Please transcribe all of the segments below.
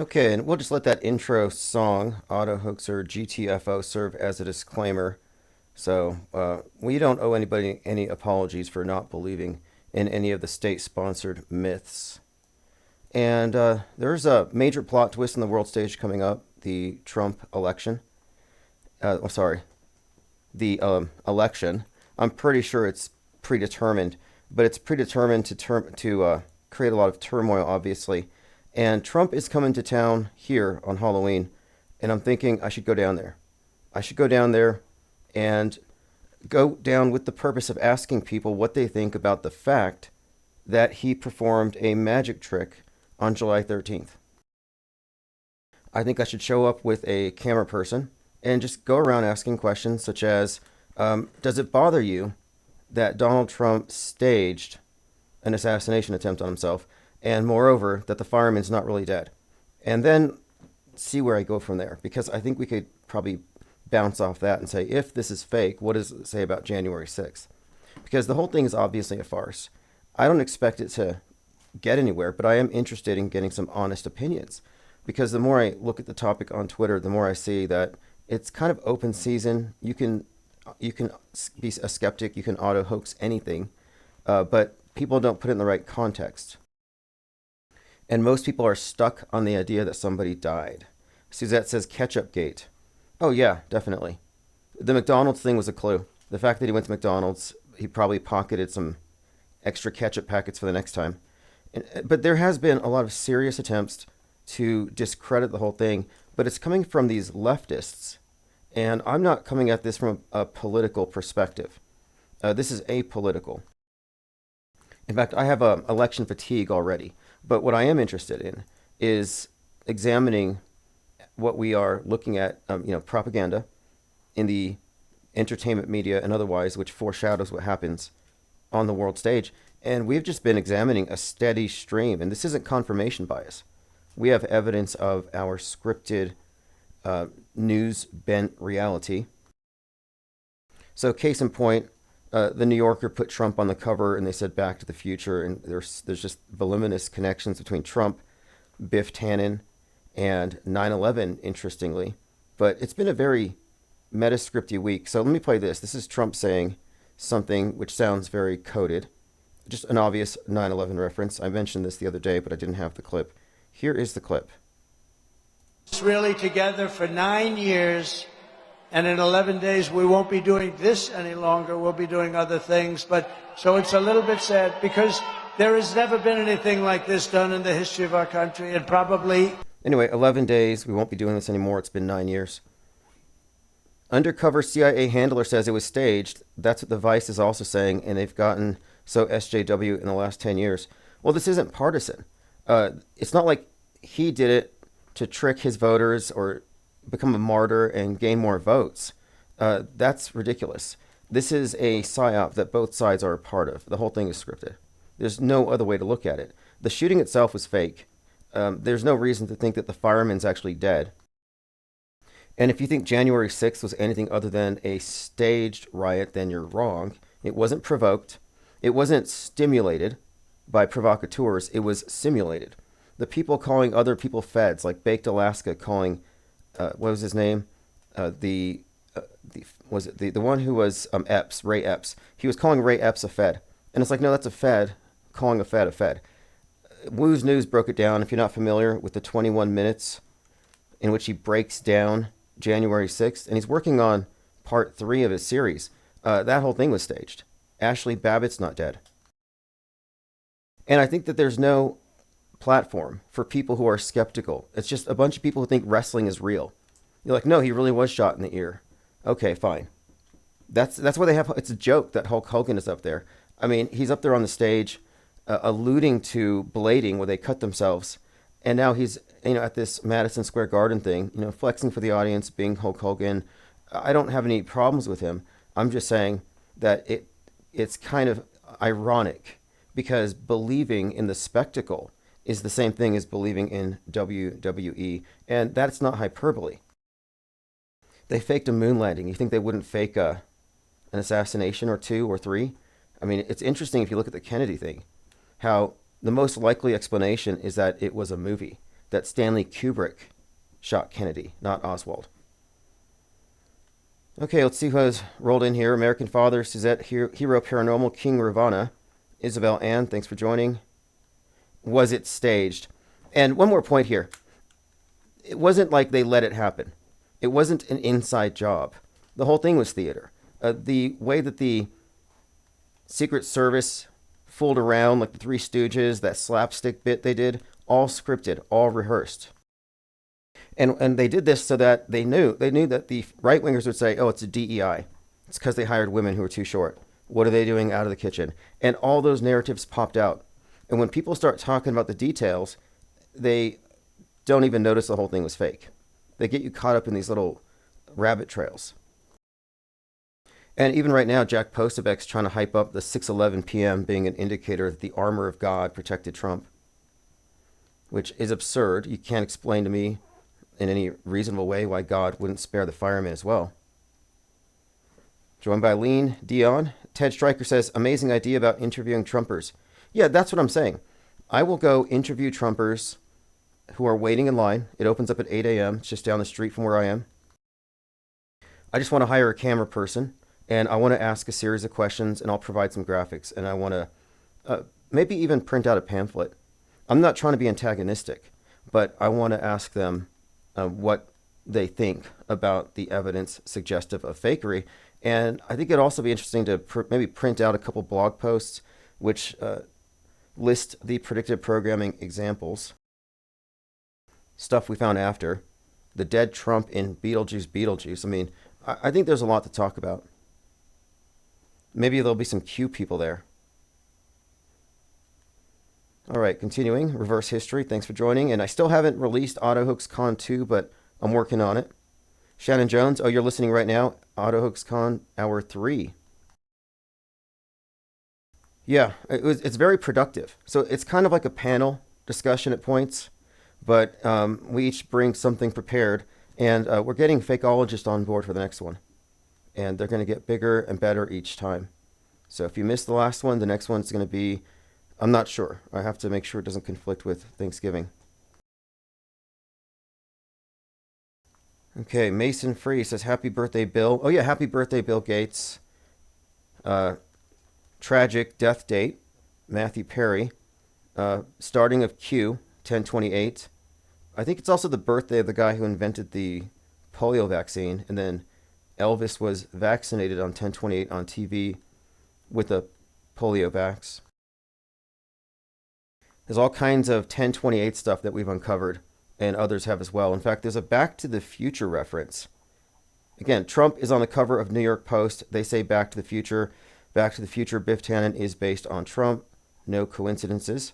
Okay, and we'll just let that intro song, Auto Hoaxer GTFO, serve as a disclaimer. So, we don't owe anybody any apologies for not believing in any of the state sponsored myths. And there's a major plot twist in the world stage coming up, the Trump election. Sorry, the election. I'm pretty sure it's predetermined, but it's predetermined to create a lot of turmoil, obviously. And Trump is coming to town here on Halloween, and I'm thinking I should go down there. I should go down there and go down with the purpose of asking people what they think about the fact that he performed a magic trick on July 13th. I think I should show up with a camera person and just go around asking questions such as, does it bother you that Donald Trump staged an assassination attempt on himself? And moreover, that the fireman's not really dead. And then see where I go from there. Because I think we could probably bounce off that and say, if this is fake, what does it say about January 6th? Because the whole thing is obviously a farce. I don't expect it to get anywhere, but I am interested in getting some honest opinions. Because the more I look at the topic on Twitter, the more I see that it's kind of open season. You can be a skeptic, you can auto hoax anything, but people don't put it in the right context. And most people are stuck on the idea that somebody died. Suzette says ketchup gate. Oh yeah, definitely. The McDonald's thing was a clue. The fact that he went to McDonald's, he probably pocketed some extra ketchup packets for the next time. But there has been a lot of serious attempts to discredit the whole thing, but it's coming from these leftists. And I'm not coming at this from a political perspective. This is apolitical. In fact, I have election fatigue already. But what I am interested in is examining what we are looking at, propaganda in the entertainment media and otherwise, which foreshadows what happens on the world stage. And we've just been examining a steady stream, and this isn't confirmation bias. We have evidence of our scripted news-bent reality. So case in point, the New Yorker put Trump on the cover and they said Back to the Future, and there's just voluminous connections between Trump, Biff Tannen, and 9/11, interestingly. But it's been a very metascripty week. So let me play this. This is Trump saying something which sounds very coded. Just an obvious 9/11 reference. I mentioned this the other day, but I didn't have the clip. Here is the clip. It's really together for 9 years. And in 11 days, we won't be doing this any longer. We'll be doing other things. But so it's a little bit sad because there has never been anything like this done in the history of our country. And probably. Anyway, 11 days. We won't be doing this anymore. It's been 9 years. Undercover CIA handler says it was staged. That's what the Vice is also saying. And they've gotten so SJW in the last 10 years. Well, this isn't partisan. It's not like he did it to trick his voters or become a martyr and gain more votes. That's ridiculous. This is a psyop that both sides are a part of. The whole thing is scripted. There's no other way to look at it. The shooting itself was fake. There's no reason to think that the fireman's actually dead. And if you think January 6th was anything other than a staged riot, then you're wrong. It wasn't provoked. It wasn't stimulated by provocateurs. It was simulated. The people calling other people feds, like Baked Alaska calling what was his name? The one who was Epps, Ray Epps. He was calling Ray Epps a Fed, and it's like, no, that's a Fed calling a Fed a Fed. Woo's News broke it down. If you're not familiar with the 21 minutes in which he breaks down January 6th, and he's working on part 3 of his series, that whole thing was staged. Ashley Babbitt's not dead, and I think that there's no platform for people who are skeptical. It's just a bunch of people who think wrestling is real. You're like, no, he really was shot in the ear. Okay, fine. That's why they have. It's a joke that Hulk Hogan is up there. I mean, he's up there on the stage, alluding to blading where they cut themselves, and now he's at this Madison Square Garden thing, flexing for the audience, being Hulk Hogan. I don't have any problems with him. I'm just saying that it's kind of ironic because believing in the spectacle is the same thing as believing in WWE, and that's not hyperbole. They faked a moon landing. You think they wouldn't fake an assassination or 2 or 3? I mean, it's interesting if you look at the Kennedy thing, how the most likely explanation is that it was a movie. that Stanley Kubrick shot Kennedy, not Oswald. Okay, let's see who has rolled in here. American Father, Suzette, Hero Paranormal, King Ravana, Isabel Ann, thanks for joining. Was it staged? And one more point here. It wasn't like they let it happen. It wasn't an inside job. The whole thing was theater. The way that the Secret Service fooled around, like the Three Stooges, that slapstick bit they did, all scripted, all rehearsed. And they did this so that they knew that the right wingers would say, oh, it's a DEI. It's because they hired women who were too short. What are they doing out of the kitchen? And all those narratives popped out. And when people start talking about the details, they don't even notice the whole thing was fake. They get you caught up in these little rabbit trails. And even right now, Jack Posebek's trying to hype up the 6:11 p.m. being an indicator that the armor of God protected Trump, which is absurd. You can't explain to me in any reasonable way why God wouldn't spare the firemen as well. Joined by Lean Dion. Ted Stryker says, amazing idea about interviewing Trumpers. Yeah, that's what I'm saying. I will go interview Trumpers who are waiting in line. It opens up at 8 a.m. It's just down the street from where I am. I just want to hire a camera person, and I want to ask a series of questions, and I'll provide some graphics, and I want to maybe even print out a pamphlet. I'm not trying to be antagonistic, but I want to ask them what they think about the evidence suggestive of fakery. And I think it'd also be interesting to maybe print out a couple blog posts which list the predictive programming examples, stuff we found after, the dead Trump in Beetlejuice. I mean, I think there's a lot to talk about. Maybe there'll be some Q people there. All right, continuing, reverse history. Thanks for joining. And I still haven't released AutoHooks Con 2, but I'm working on it. Shannon Jones, oh, you're listening right now. AutoHooks Con Hour 3. Yeah, it's very productive. So it's kind of like a panel discussion at points, but we each bring something prepared, and we're getting fakeologists on board for the next one. And they're going to get bigger and better each time. So if you missed the last one, the next one's going to be, I'm not sure. I have to make sure it doesn't conflict with Thanksgiving. Okay, Mason Free says, happy birthday, Bill. Oh, yeah, happy birthday, Bill Gates. Tragic death date, Matthew Perry. Starting of Q, 10/28. I think it's also the birthday of the guy who invented the polio vaccine, and then Elvis was vaccinated on 10/28 on TV with a polio vax. There's all kinds of 10/28 stuff that we've uncovered, and others have as well. In fact, there's a Back to the Future reference. Again, Trump is on the cover of New York Post. They say Back to the Future. Back to the Future, Biff Tannen is based on Trump. No coincidences.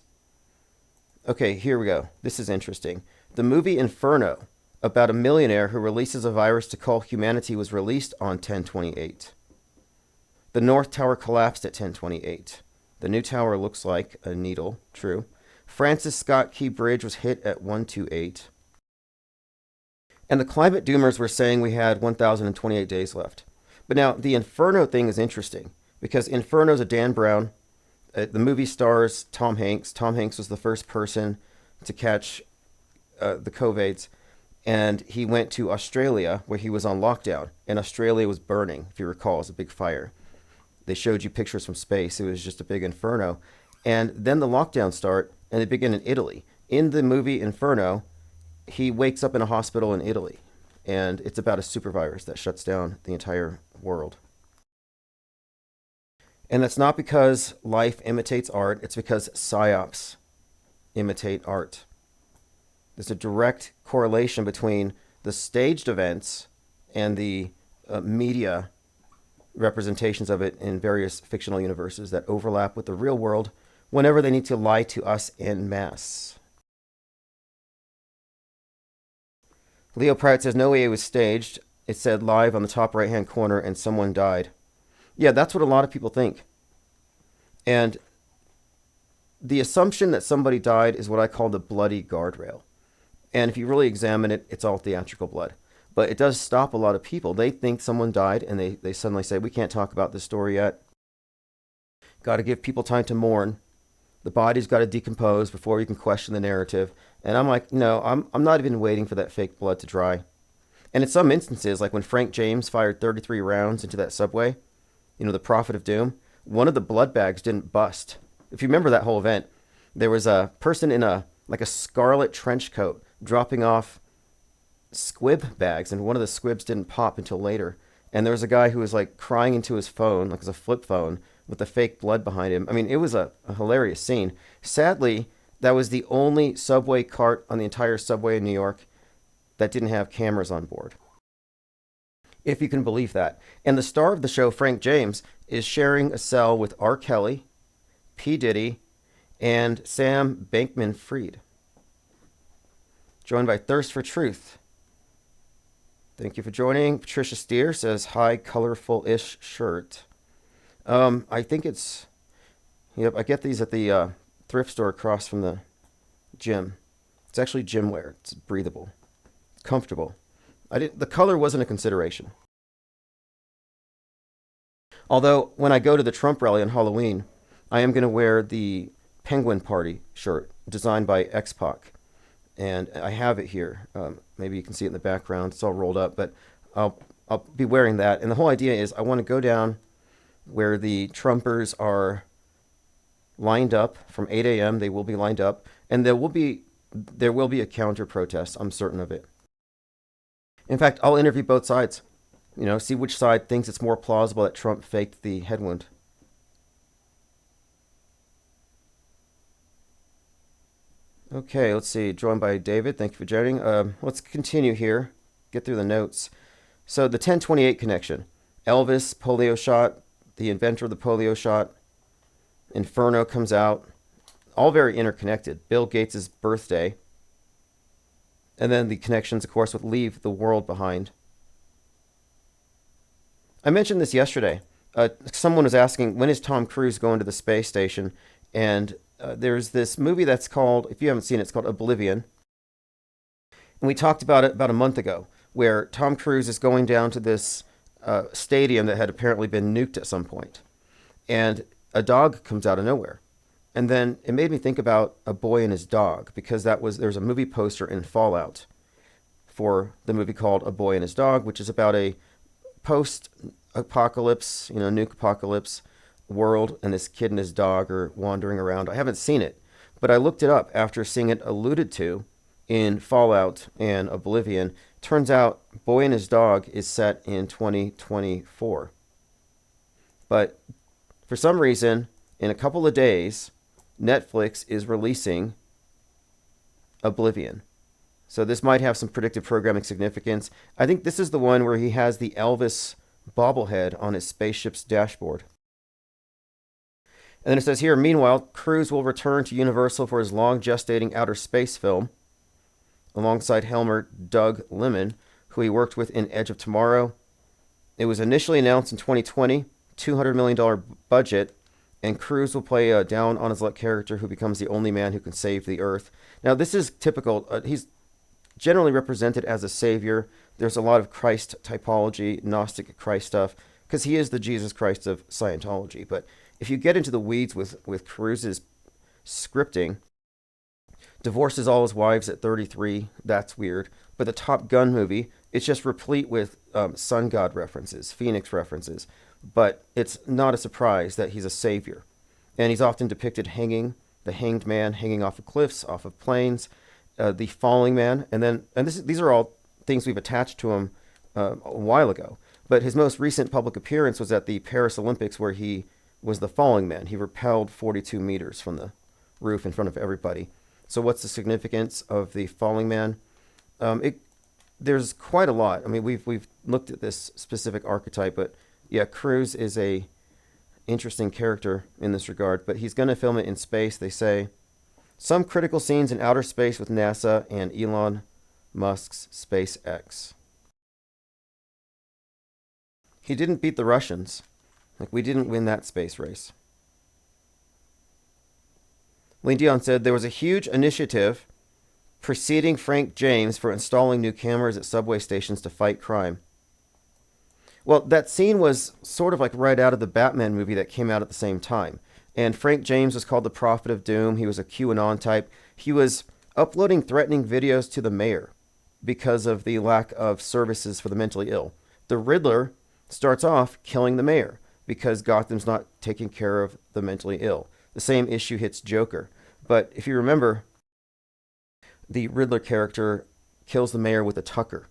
Okay, here we go. This is interesting. The movie Inferno, about a millionaire who releases a virus to cull humanity, was released on 10/28. The North Tower collapsed at 10/28. The new tower looks like a needle. True. Francis Scott Key Bridge was hit at 128. And the climate doomers were saying we had 1,028 days left. But now, the Inferno thing is interesting, because Inferno's a Dan Brown. The movie stars Tom Hanks. Tom Hanks was the first person to catch the COVIDs, and he went to Australia where he was on lockdown, and Australia was burning, if you recall. It was a big fire. They showed you pictures from space. It was just a big inferno. And then the lockdowns start, and they begin in Italy. In the movie Inferno, he wakes up in a hospital in Italy, and it's about a super virus that shuts down the entire world. And that's not because life imitates art. It's because psyops imitate art. There's a direct correlation between the staged events and the media representations of it in various fictional universes that overlap with the real world whenever they need to lie to us en masse. Leo Pratt says, no way it was staged. It said live on the top right-hand corner and someone died. Yeah, that's what a lot of people think. And the assumption that somebody died is what I call the bloody guardrail. And if you really examine it, it's all theatrical blood. But it does stop a lot of people. They think someone died, and they suddenly say, we can't talk about this story yet. Got to give people time to mourn. The body's got to decompose before we can question the narrative. And I'm like, no, I'm not even waiting for that fake blood to dry. And in some instances, like when Frank James fired 33 rounds into that subway, the Prophet of Doom, one of the blood bags didn't bust. If you remember that whole event, there was a person in a scarlet trench coat dropping off squib bags, and one of the squibs didn't pop until later. And there was a guy who was like crying into his phone, like it was a flip phone, with the fake blood behind him. I mean, it was a hilarious scene. Sadly, that was the only subway cart on the entire subway in New York that didn't have cameras on board, if you can believe that. And the star of the show, Frank James, is sharing a cell with R. Kelly, P. Diddy, and Sam Bankman-Fried. Joined by Thirst for Truth. Thank you for joining. Patricia Steer says, hi, colorful-ish shirt. I think it's... Yep, I get these at the thrift store across from the gym. It's actually gym wear. It's breathable. Comfortable. The color wasn't a consideration. Although, when I go to the Trump rally on Halloween, I am going to wear the Penguin Party shirt designed by X-Pac. And I have it here. Maybe you can see it in the background. It's all rolled up, but I'll be wearing that. And the whole idea is I want to go down where the Trumpers are lined up from 8 a.m. They will be lined up. And there will be a counter protest. I'm certain of it. In fact, I'll interview both sides. See which side thinks it's more plausible that Trump faked the head wound. Okay, let's see. Joined by David. Thank you for joining. Let's continue here. Get through the notes. So the 1028 connection. Elvis, polio shot, the inventor of the polio shot. Inferno comes out. All very interconnected. Bill Gates' birthday. And then the connections, of course, with Leave the World Behind. I mentioned this yesterday. Someone was asking, when is Tom Cruise going to the space station? And there's this movie that's called, if you haven't seen it, it's called Oblivion. And we talked about it about a month ago, where Tom Cruise is going down to this stadium that had apparently been nuked at some point. And a dog comes out of nowhere. And then it made me think about A Boy and His Dog, because there's a movie poster in Fallout for the movie called A Boy and His Dog, which is about a post-apocalypse, nuke apocalypse world, and this kid and his dog are wandering around. I haven't seen it, but I looked it up after seeing it alluded to in Fallout and Oblivion. Turns out Boy and His Dog is set in 2024. But for some reason, in a couple of days, Netflix is releasing Oblivion. So this might have some predictive programming significance. I think this is the one where he has the Elvis bobblehead on his spaceship's dashboard. And then it says here, meanwhile, Cruise will return to Universal for his long-gestating outer space film, alongside Helmer Doug Liman, who he worked with in Edge of Tomorrow. It was initially announced in 2020, $200 million budget, and Cruise will play a down-on-his-luck character who becomes the only man who can save the Earth. Now, this is typical. He's generally represented as a savior. There's a lot of Christ typology, Gnostic Christ stuff, because he is the Jesus Christ of Scientology. But if you get into the weeds with Cruise's scripting, divorces all his wives at 33, that's weird. But the Top Gun movie, it's just replete with sun god references, Phoenix references. But it's not a surprise that he's a savior. And he's often depicted hanging, the hanged man hanging off of cliffs, off of planes, the falling man. These are all things we've attached to him a while ago. But his most recent public appearance was at the Paris Olympics, where he was the falling man. He rappelled 42 meters from the roof in front of everybody. So what's the significance of the falling man? There's quite a lot. I mean, we've looked at this specific archetype, but yeah, Cruise is a interesting character in this regard, but he's going to film it in space, they say. Some critical scenes in outer space with NASA and Elon Musk's SpaceX. He didn't beat the Russians. We didn't win that space race. Lean Dion said there was a huge initiative preceding Frank James for installing new cameras at subway stations to fight crime. Well, that scene was sort of like right out of the Batman movie that came out at the same time. And Frank James was called the Prophet of Doom. He was a QAnon type. He was uploading threatening videos to the mayor because of the lack of services for the mentally ill. The Riddler starts off killing the mayor because Gotham's not taking care of the mentally ill. The same issue hits Joker. But if you remember, the Riddler character kills the mayor with a tucker,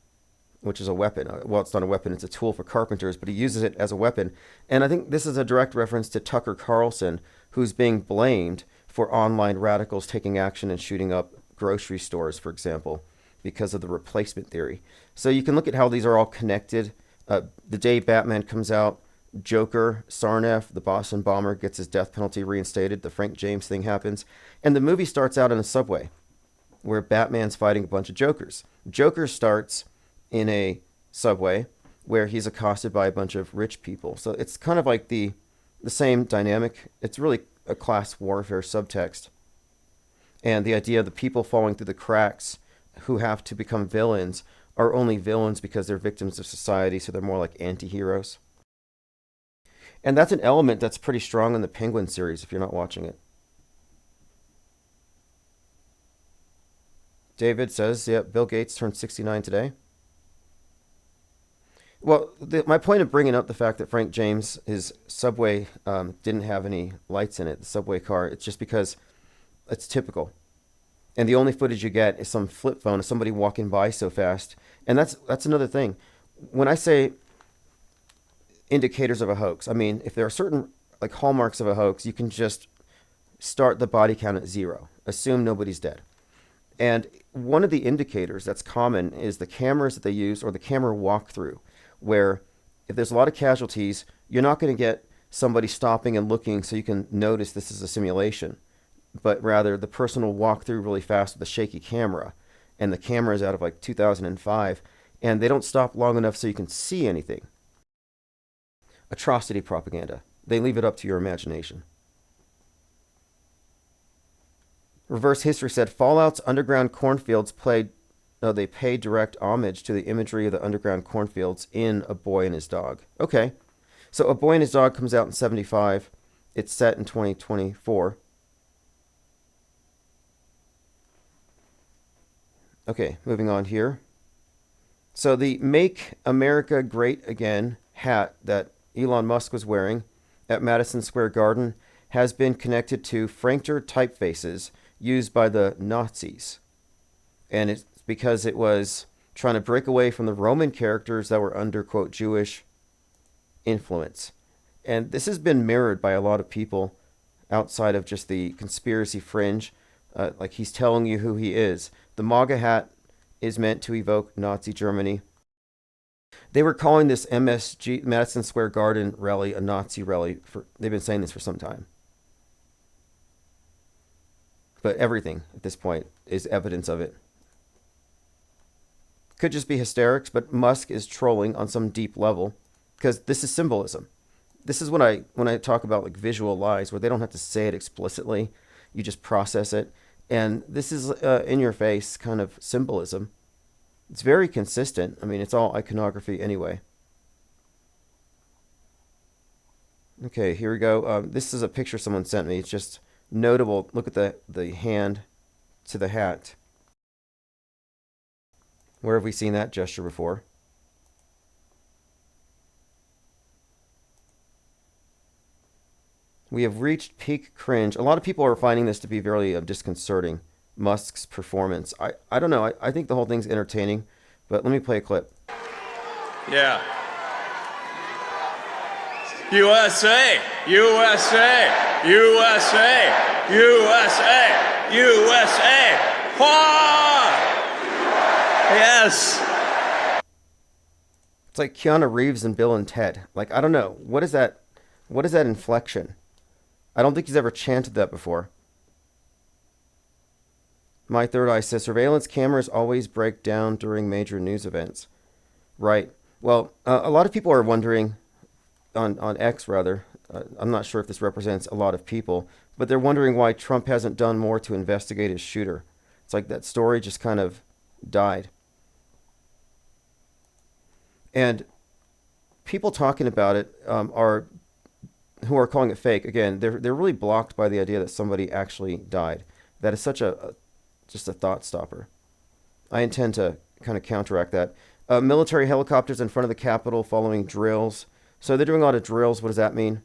which is a weapon. Well, it's not a weapon, it's a tool for carpenters, but he uses it as a weapon. And I think this is a direct reference to Tucker Carlson, who's being blamed for online radicals taking action and shooting up grocery stores, for example, because of the replacement theory. So you can look at how these are all connected. The day Batman comes out, Joker, Sarnath, the Boston bomber, gets his death penalty reinstated. The Frank James thing happens. And the movie starts out in a subway where Batman's fighting a bunch of Jokers. Joker starts in a subway where he's accosted by a bunch of rich people. So it's kind of like the same dynamic. It's really a class warfare subtext. And the idea of the people falling through the cracks who have to become villains are only villains because they're victims of society, so they're more like anti-heroes. And that's an element that's pretty strong in the Penguin series if you're not watching it. David says, yeah, Bill Gates turned 69 today. Well, my point of bringing up the fact that Frank James, his subway didn't have any lights in it, the subway car, it's just because it's typical. And the only footage you get is some flip phone of somebody walking by so fast. And that's another thing. When I say indicators of a hoax, I mean, if there are certain like hallmarks of a hoax, you can just start the body count at 0. Assume nobody's dead. And one of the indicators that's common is the cameras that they use or the camera walkthrough, where if there's a lot of casualties, you're not going to get somebody stopping and looking so you can notice this is a simulation, but rather the person will walk through really fast with a shaky camera, and the camera is out of like 2005, and they don't stop long enough so you can see anything. Atrocity propaganda. They leave it up to your imagination. Reverse History said Fallout's underground cornfields they pay direct homage to the imagery of the underground cornfields in A Boy and His Dog. Okay. So A Boy and His Dog comes out in 1975. It's set in 2024. Okay, moving on here. So the Make America Great Again hat that Elon Musk was wearing at Madison Square Garden has been connected to Frankter typefaces used by the Nazis. And it's because it was trying to break away from the Roman characters that were under, quote, Jewish influence. And this has been mirrored by a lot of people outside of just the conspiracy fringe. Like he's telling you who he is. The MAGA hat is meant to evoke Nazi Germany. They were calling this MSG, Madison Square Garden rally, a Nazi rally. They've been saying this for some time. But everything at this point is evidence of it. Could just be hysterics, but Musk is trolling on some deep level because this is symbolism. This is when I talk about like visual lies where they don't have to say it explicitly. You just process it. And this is in your face kind of symbolism. It's very consistent. I mean, it's all iconography anyway. Okay, here we go. This is a picture someone sent me. It's just notable. Look at the hand to the hat. Where have we seen that gesture before? We have reached peak cringe. A lot of people are finding this to be very disconcerting. Musk's performance. I don't know. I think the whole thing's entertaining, but let me play a clip. Yeah. USA! USA! USA! USA! USA! Ha! Yes! It's like Keanu Reeves and Bill and Ted. Like, I don't know. What is that inflection? I don't think he's ever chanted that before. My Third Eye says, surveillance cameras always break down during major news events. Right. Well, a lot of people are wondering, on X rather, I'm not sure if this represents a lot of people, but they're wondering why Trump hasn't done more to investigate his shooter. It's like that story just kind of died. And people talking about it are who are calling it fake, again, they're really blocked by the idea that somebody actually died. That is such just a thought stopper. I intend to kind of counteract that. Military helicopters in front of the Capitol following drills. So they're doing a lot of drills. What does that mean?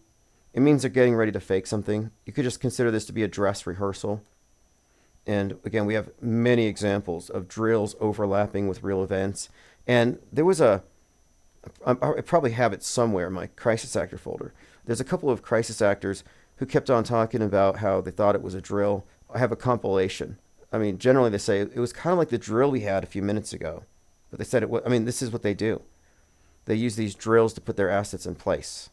It means they're getting ready to fake something. You could just consider this to be a dress rehearsal. And again, we have many examples of drills overlapping with real events. And there was I probably have it somewhere in my crisis actor folder. There's a couple of crisis actors who kept on talking about how they thought it was a drill. I have a compilation. I mean, generally they say it was kind of like the drill we had a few minutes ago. But they said it was, I mean, this is what they do. They use these drills to put their assets in place.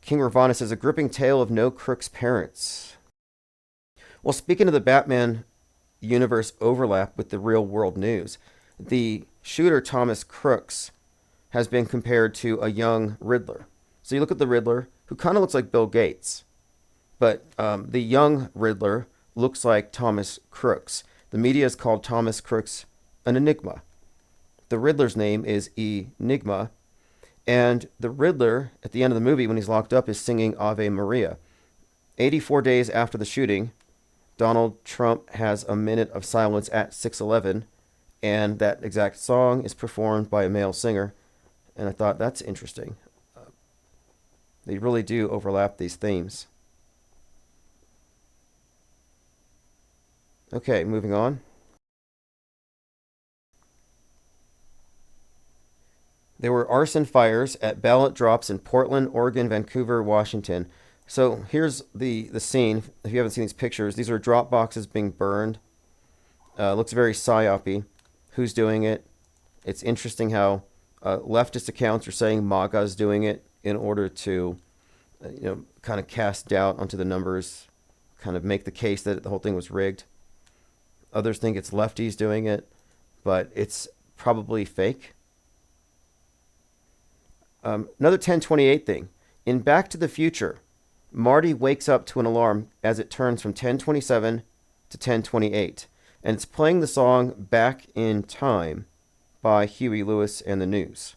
King Ravana says, a gripping tale of no crook's parents. Well, speaking of the Batman universe overlap with the real world news, the shooter Thomas Crooks has been compared to a young Riddler. So you look at the Riddler, who kind of looks like Bill Gates, but the young Riddler looks like Thomas Crooks. The media has called Thomas Crooks an enigma. The Riddler's name is Enigma, and the Riddler, at the end of the movie when he's locked up, is singing Ave Maria. 84 days after the shooting, Donald Trump has a minute of silence at 6:11, and that exact song is performed by a male singer. And I thought, that's interesting. They really do overlap these themes. Okay, moving on. There were arson fires at ballot drops in Portland, Oregon, Vancouver, Washington. So here's the scene. If you haven't seen these pictures, these are drop boxes being burned. Looks very psyop-y. Who's doing it? It's interesting how leftist accounts are saying MAGA's doing it in order to, kind of cast doubt onto the numbers, kind of make the case that the whole thing was rigged. Others think it's lefties doing it, but it's probably fake. Another 1028 thing. In Back to the Future, Marty wakes up to an alarm as it turns from 1027 to 1028. And it's playing the song Back in Time by Huey Lewis and the News.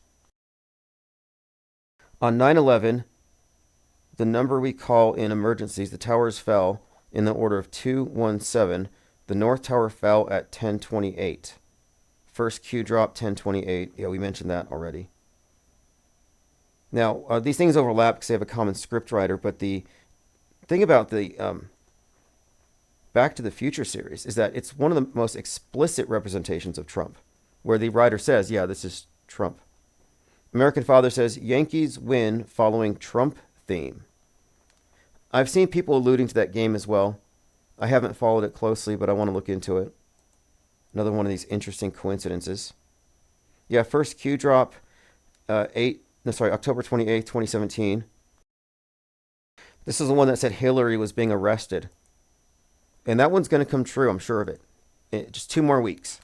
On 9/11, the number we call in emergencies, the towers fell in the order of 217. The North Tower fell at 1028. First Q drop, 1028. Yeah, we mentioned that already. Now, these things overlap because they have a common scriptwriter, but the thing about the Back to the Future series is that it's one of the most explicit representations of Trump, where the writer says, yeah, this is Trump. American Father says, Yankees win following Trump theme. I've seen people alluding to that game as well. I haven't followed it closely, but I want to look into it. Another one of these interesting coincidences. Yeah, first Q drop, October 28th, 2017. This is the one that said Hillary was being arrested. And that one's going to come true, I'm sure of it. Just 2 more weeks.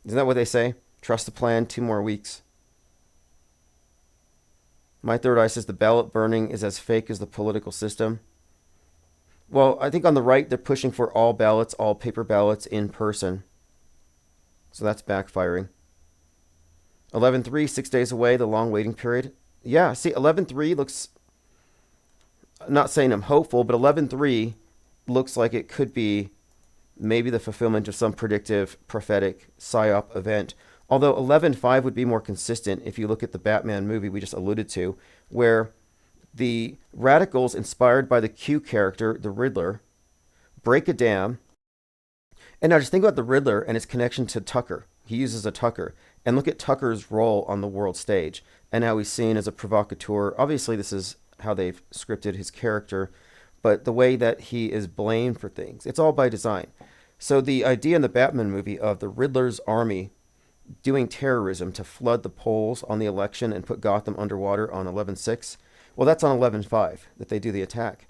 Isn't that what they say? Trust the plan, 2 more weeks. My Third Eye says the ballot burning is as fake as the political system. Well, I think on the right, they're pushing for all ballots, all paper ballots in person. So that's backfiring. 11/3, 6 days away, the long waiting period. Yeah, see, 11/3 looks, I'm not saying I'm hopeful, but 11/3 looks like it could be maybe the fulfillment of some predictive, prophetic, psyop event. Although 11/5 would be more consistent if you look at the Batman movie we just alluded to, where the radicals inspired by the Q character, the Riddler, break a dam. And now just think about the Riddler and his connection to Tucker. He uses a Tucker. And look at Tucker's role on the world stage and how he's seen as a provocateur. Obviously, this is how they've scripted his character, but the way that he is blamed for things, it's all by design. So the idea in the Batman movie of the Riddler's army doing terrorism to flood the polls on the election and put Gotham underwater on 11/6, well, that's on 11/5 that they do the attack.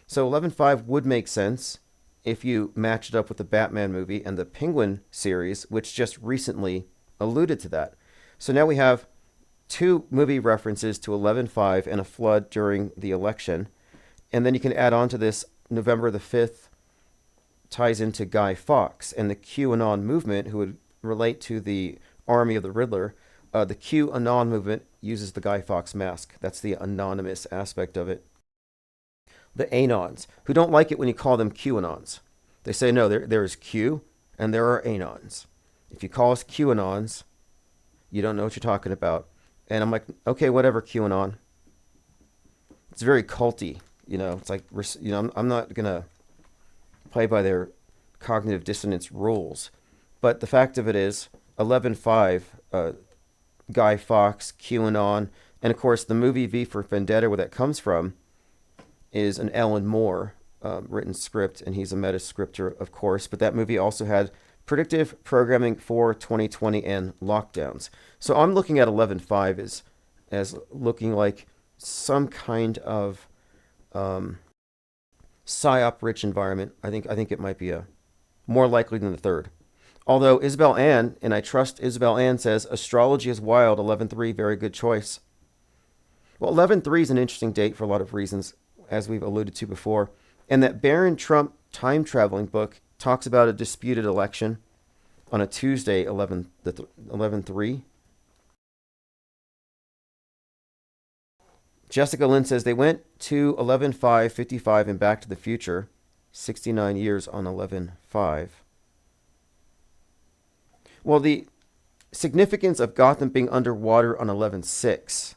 So 11/5 would make sense if you match it up with the Batman movie and the Penguin series, which just recently alluded to that. So now we have 2 movie references to 11/5 and a flood during the election. And then you can add on to this, November the 5th ties into Guy Fawkes and the QAnon movement, who would relate to the army of the Riddler. The QAnon movement uses the Guy Fawkes mask. That's the anonymous aspect of it. The Anons, who don't like it when you call them QAnons. They say, no, there is Q and there are Anons. If you call us QAnons, you don't know what you're talking about. And I'm like, okay, whatever, QAnon. It's very culty, you know. It's like, you know, I'm not going to play by their cognitive dissonance rules. But the fact of it is, 11.5, Guy Fawkes, QAnon, and of course the movie V for Vendetta, where that comes from, is an Alan Moore written script, and he's a meta-scripter, of course. But that movie also had predictive programming for 2020 and lockdowns. So I'm looking at 11.5 as looking like some kind of psyop-rich environment. I think it might be more likely than the third. Although Isabel Ann, and I trust Isabel Ann, says astrology is wild. 11.3, very good choice. Well, 11.3 is an interesting date for a lot of reasons, as we've alluded to before. And that Barron Trump time traveling book talks about a disputed election on a Tuesday, 11.3. Jessica Lynn says they went to 11.5, 55, and Back to the Future, 69 years on 11.5. Well, the significance of Gotham being underwater on 11.6,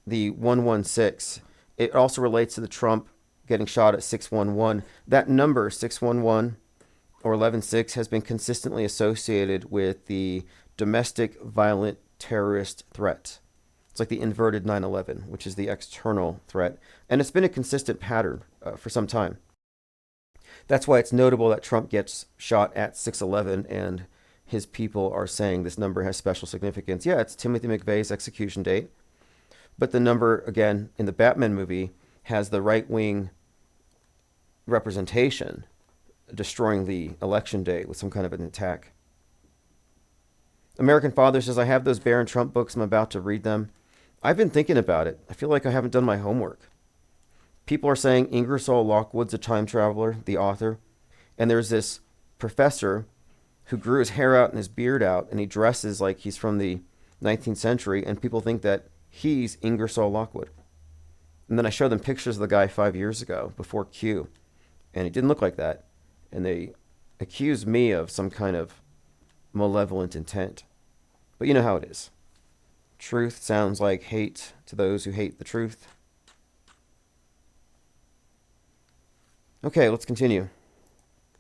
the 116, it also relates to the Trump getting shot at 611. That number, 611 or 11.6, has been consistently associated with the domestic violent terrorist threat. It's like the inverted 9/11, which is the external threat. And it's been a consistent pattern for some time. That's why it's notable that Trump gets shot at 6/11 and his people are saying this number has special significance. Yeah, it's Timothy McVeigh's execution date. But the number, again, in the Batman movie, has the right-wing representation destroying the election day with some kind of an attack. American Father says, I have those Barron Trump books. I'm about to read them. I've been thinking about it. I feel like I haven't done my homework. People are saying Ingersoll Lockwood's a time traveler, the author. And there's this professor who grew his hair out and his beard out, and he dresses like he's from the 19th century, and people think that he's Ingersoll Lockwood. And then I showed them pictures of the guy 5 years ago, before Q, and he didn't look like that. And they accused me of some kind of malevolent intent. But you know how it is. Truth sounds like hate to those who hate the truth. Okay, let's continue.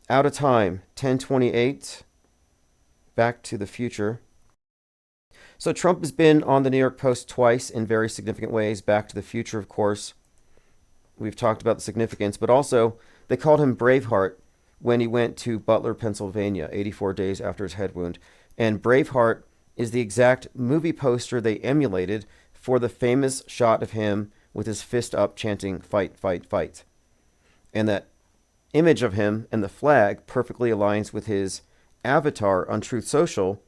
Out of time, 1028, Back to the Future. So Trump has been on the New York Post twice in very significant ways. Back to the Future, of course. We've talked about the significance, but also they called him Braveheart when he went to Butler, Pennsylvania, 84 days after his head wound. And Braveheart is the exact movie poster they emulated for the famous shot of him with his fist up chanting, fight, fight, fight. And that image of him and the flag perfectly aligns with his avatar on Truth Social,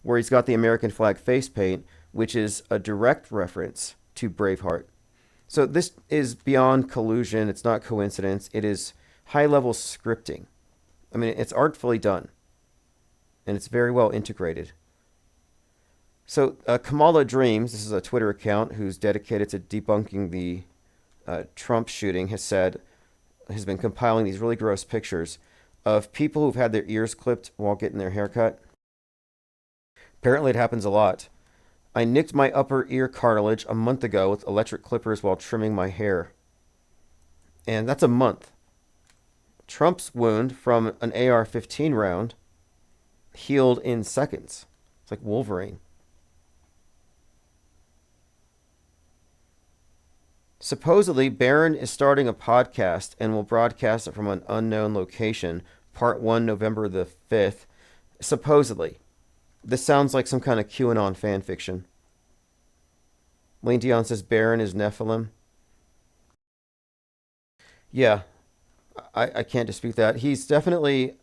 where he's got the American flag face paint, which is a direct reference to Braveheart. So this is beyond collusion. It's not coincidence. It is high-level scripting. I mean, it's artfully done, and it's very well integrated. So Kamala Dreams, this is a Twitter account who's dedicated to debunking the Trump shooting, has been compiling these really gross pictures of people who've had their ears clipped while getting their hair cut. Apparently it happens a lot. I nicked my upper ear cartilage a month ago with electric clippers while trimming my hair. And that's a month. Trump's wound from an AR-15 round healed in seconds. It's like Wolverine. Supposedly, Barron is starting a podcast and will broadcast it from an unknown location. Part 1, November the 5th. Supposedly. This sounds like some kind of QAnon fan fiction. Lane Dion says Barron is Nephilim. Yeah, I can't dispute that. He's definitely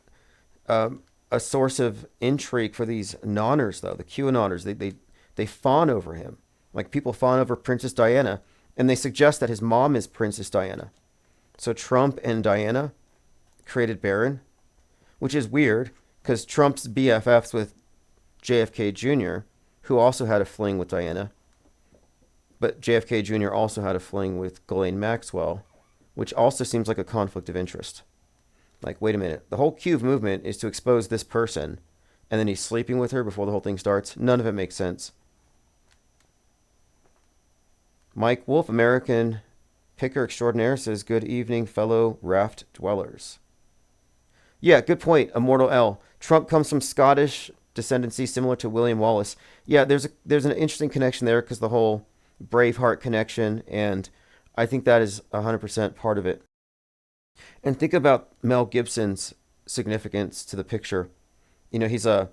a source of intrigue for these noners, though. The QAnoners, they fawn over him. Like people fawn over Princess Diana. And they suggest that his mom is Princess Diana. So Trump and Diana created Barron, which is weird because Trump's BFFs with JFK Jr., who also had a fling with Diana. But JFK Jr. also had a fling with Ghislaine Maxwell, which also seems like a conflict of interest. Like, wait a minute. The whole Cube movement is to expose this person, and then he's sleeping with her before the whole thing starts. None of it makes sense. Mike Wolf, American Picker Extraordinaire, says, good evening, fellow raft dwellers. Yeah, good point, Immortal L. Trump comes from Scottish descendancy similar to William Wallace. Yeah, there's an interesting connection there because the whole Braveheart connection, and I think that is 100% part of it. And think about Mel Gibson's significance to the picture. You know, he's a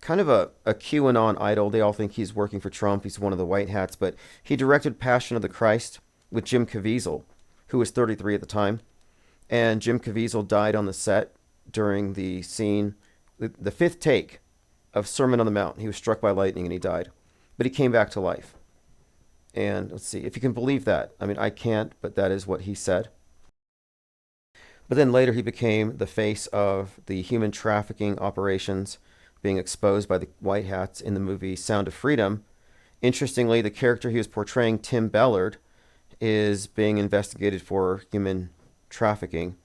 kind of a QAnon idol. They all think he's working for Trump. He's one of the white hats, but he directed Passion of the Christ with Jim Caviezel, who was 33 at the time. And Jim Caviezel died on the set during the scene, the fifth take of Sermon on the Mount. He was struck by lightning and he died. But he came back to life. And let's see, if you can believe that. I mean, I can't, but that is what he said. But then later he became the face of the human trafficking operations being exposed by the white hats in the movie Sound of Freedom. Interestingly, the character he was portraying, Tim Ballard, is being investigated for human trafficking.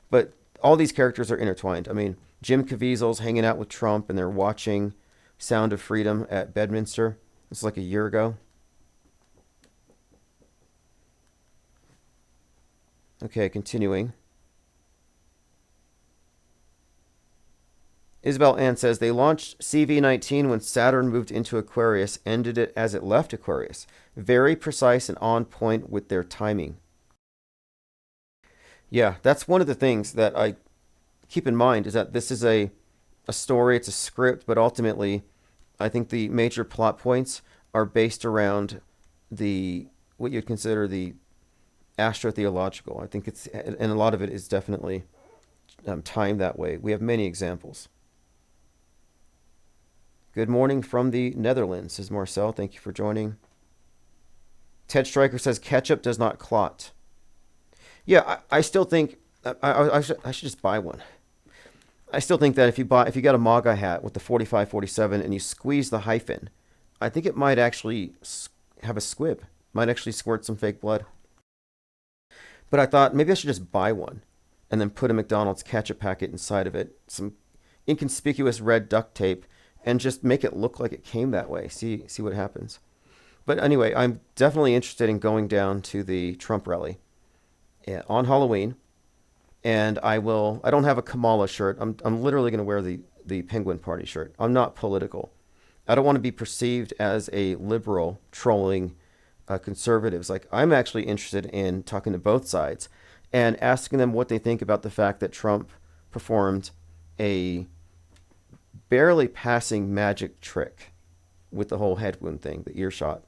But all these characters are intertwined. I mean, Jim Caviezel's hanging out with Trump and they're watching Sound of Freedom at Bedminster. This is like a year ago. Okay, continuing. Isabel Ann says, they launched CV-19 when Saturn moved into Aquarius, ended it as it left Aquarius. Very precise and on point with their timing. Yeah, that's one of the things that I keep in mind, is that this is a story, it's a script, but ultimately I think the major plot points are based around what you'd consider the astrotheological. I think it's, and a lot of it is definitely timed that way. We have many examples. Good morning from the Netherlands, says Marcel. Thank you for joining. Ted Stryker says, ketchup does not clot. Yeah, I still think I should just buy one. I still think that if you got a MAGA hat with the 4547 and you squeeze the hyphen, I think it might actually have a squib. Might actually squirt some fake blood. But I thought maybe I should just buy one and then put a McDonald's ketchup packet inside of it, some inconspicuous red duct tape, and just make it look like it came that way. See what happens. But anyway, I'm definitely interested in going down to the Trump rally on Halloween. And I don't have a Kamala shirt. I'm literally going to wear the Penguin Party shirt. I'm not political. I don't want to be perceived as a liberal trolling conservatives. Like, I'm actually interested in talking to both sides and asking them what they think about the fact that Trump performed a barely passing magic trick with the whole head wound thing, the earshot.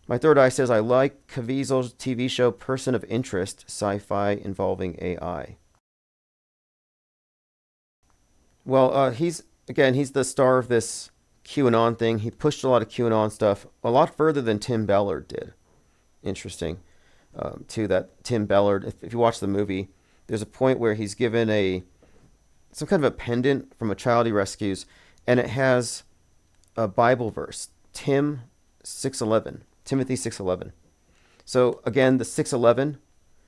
My third eye says, I like Caviezel's TV show Person of Interest, sci-fi involving AI. Well, he's the star of this QAnon thing. He pushed a lot of QAnon stuff a lot further than Tim Ballard did. Interesting, too, that Tim Ballard, if you watch the movie, there's a point where he's given some kind of a pendant from a child he rescues, and it has a Bible verse, Timothy 6:11. So again, the 6:11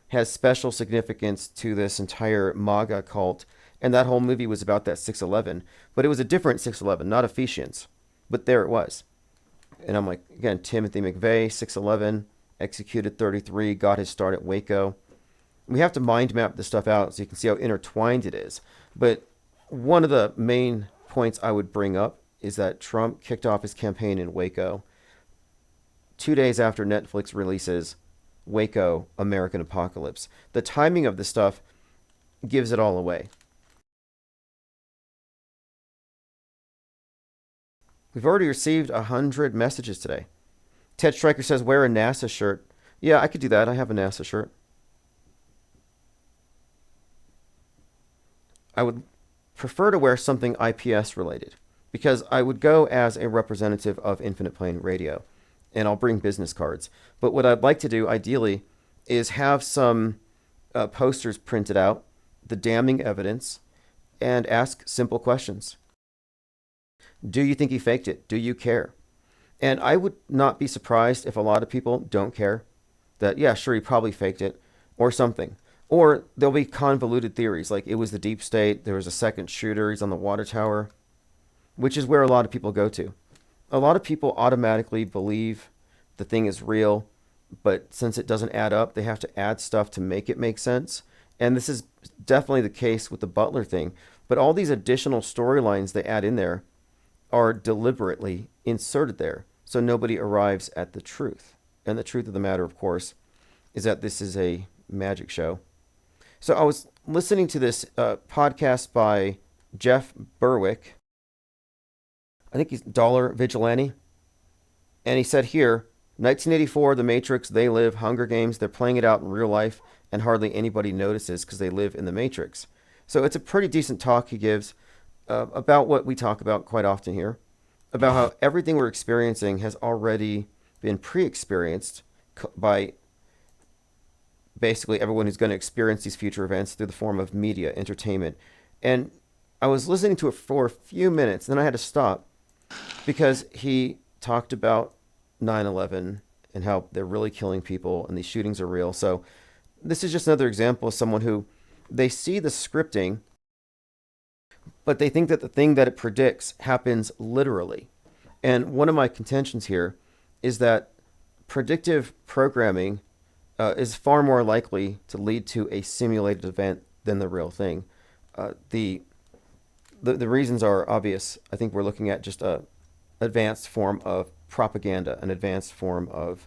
has special significance to this entire MAGA cult, and that whole movie was about that 6:11, but it was a different 6:11, not Ephesians, but there it was. And I'm like, again, Timothy McVeigh, 6:11, executed 33, got his start at Waco. We have to mind map this stuff out so you can see how intertwined it is. But one of the main points I would bring up is that Trump kicked off his campaign in Waco 2 days after Netflix releases Waco, American Apocalypse. The timing of this stuff gives it all away. We've already received 100 messages today. Ted Stryker says, wear a NASA shirt. Yeah, I could do that. I have a NASA shirt. I would prefer to wear something IPS related because I would go as a representative of Infinite Plane Radio, and I'll bring business cards. But what I'd like to do ideally is have some posters printed out, the damning evidence, and ask simple questions. Do you think he faked it? Do you care? And I would not be surprised if a lot of people don't care that, yeah, sure, he probably faked it or something. Or there'll be convoluted theories like it was the deep state, there was a second shooter, he's on the water tower, which is where a lot of people go to. A lot of people automatically believe the thing is real, but since it doesn't add up, they have to add stuff to make it make sense. And this is definitely the case with the Butler thing. But all these additional storylines they add in there are deliberately inserted there so nobody arrives at the truth. And the truth of the matter, of course, is that this is a magic show. So I was listening to this podcast by Jeff Berwick. I think he's Dollar Vigilante. And he said here, 1984, The Matrix, They Live, Hunger Games, they're playing it out in real life, and hardly anybody notices because they live in the Matrix. So it's a pretty decent talk he gives about what we talk about quite often here, about how everything we're experiencing has already been pre-experienced by basically everyone who's going to experience these future events through the form of media, entertainment. And I was listening to it for a few minutes, then I had to stop because he talked about 9/11 and how they're really killing people and these shootings are real. So this is just another example of someone who they see the scripting, but they think that the thing that it predicts happens literally. And one of my contentions here is that predictive programming is far more likely to lead to a simulated event than the real thing. The reasons are obvious. I think we're looking at just a advanced form of propaganda, an advanced form of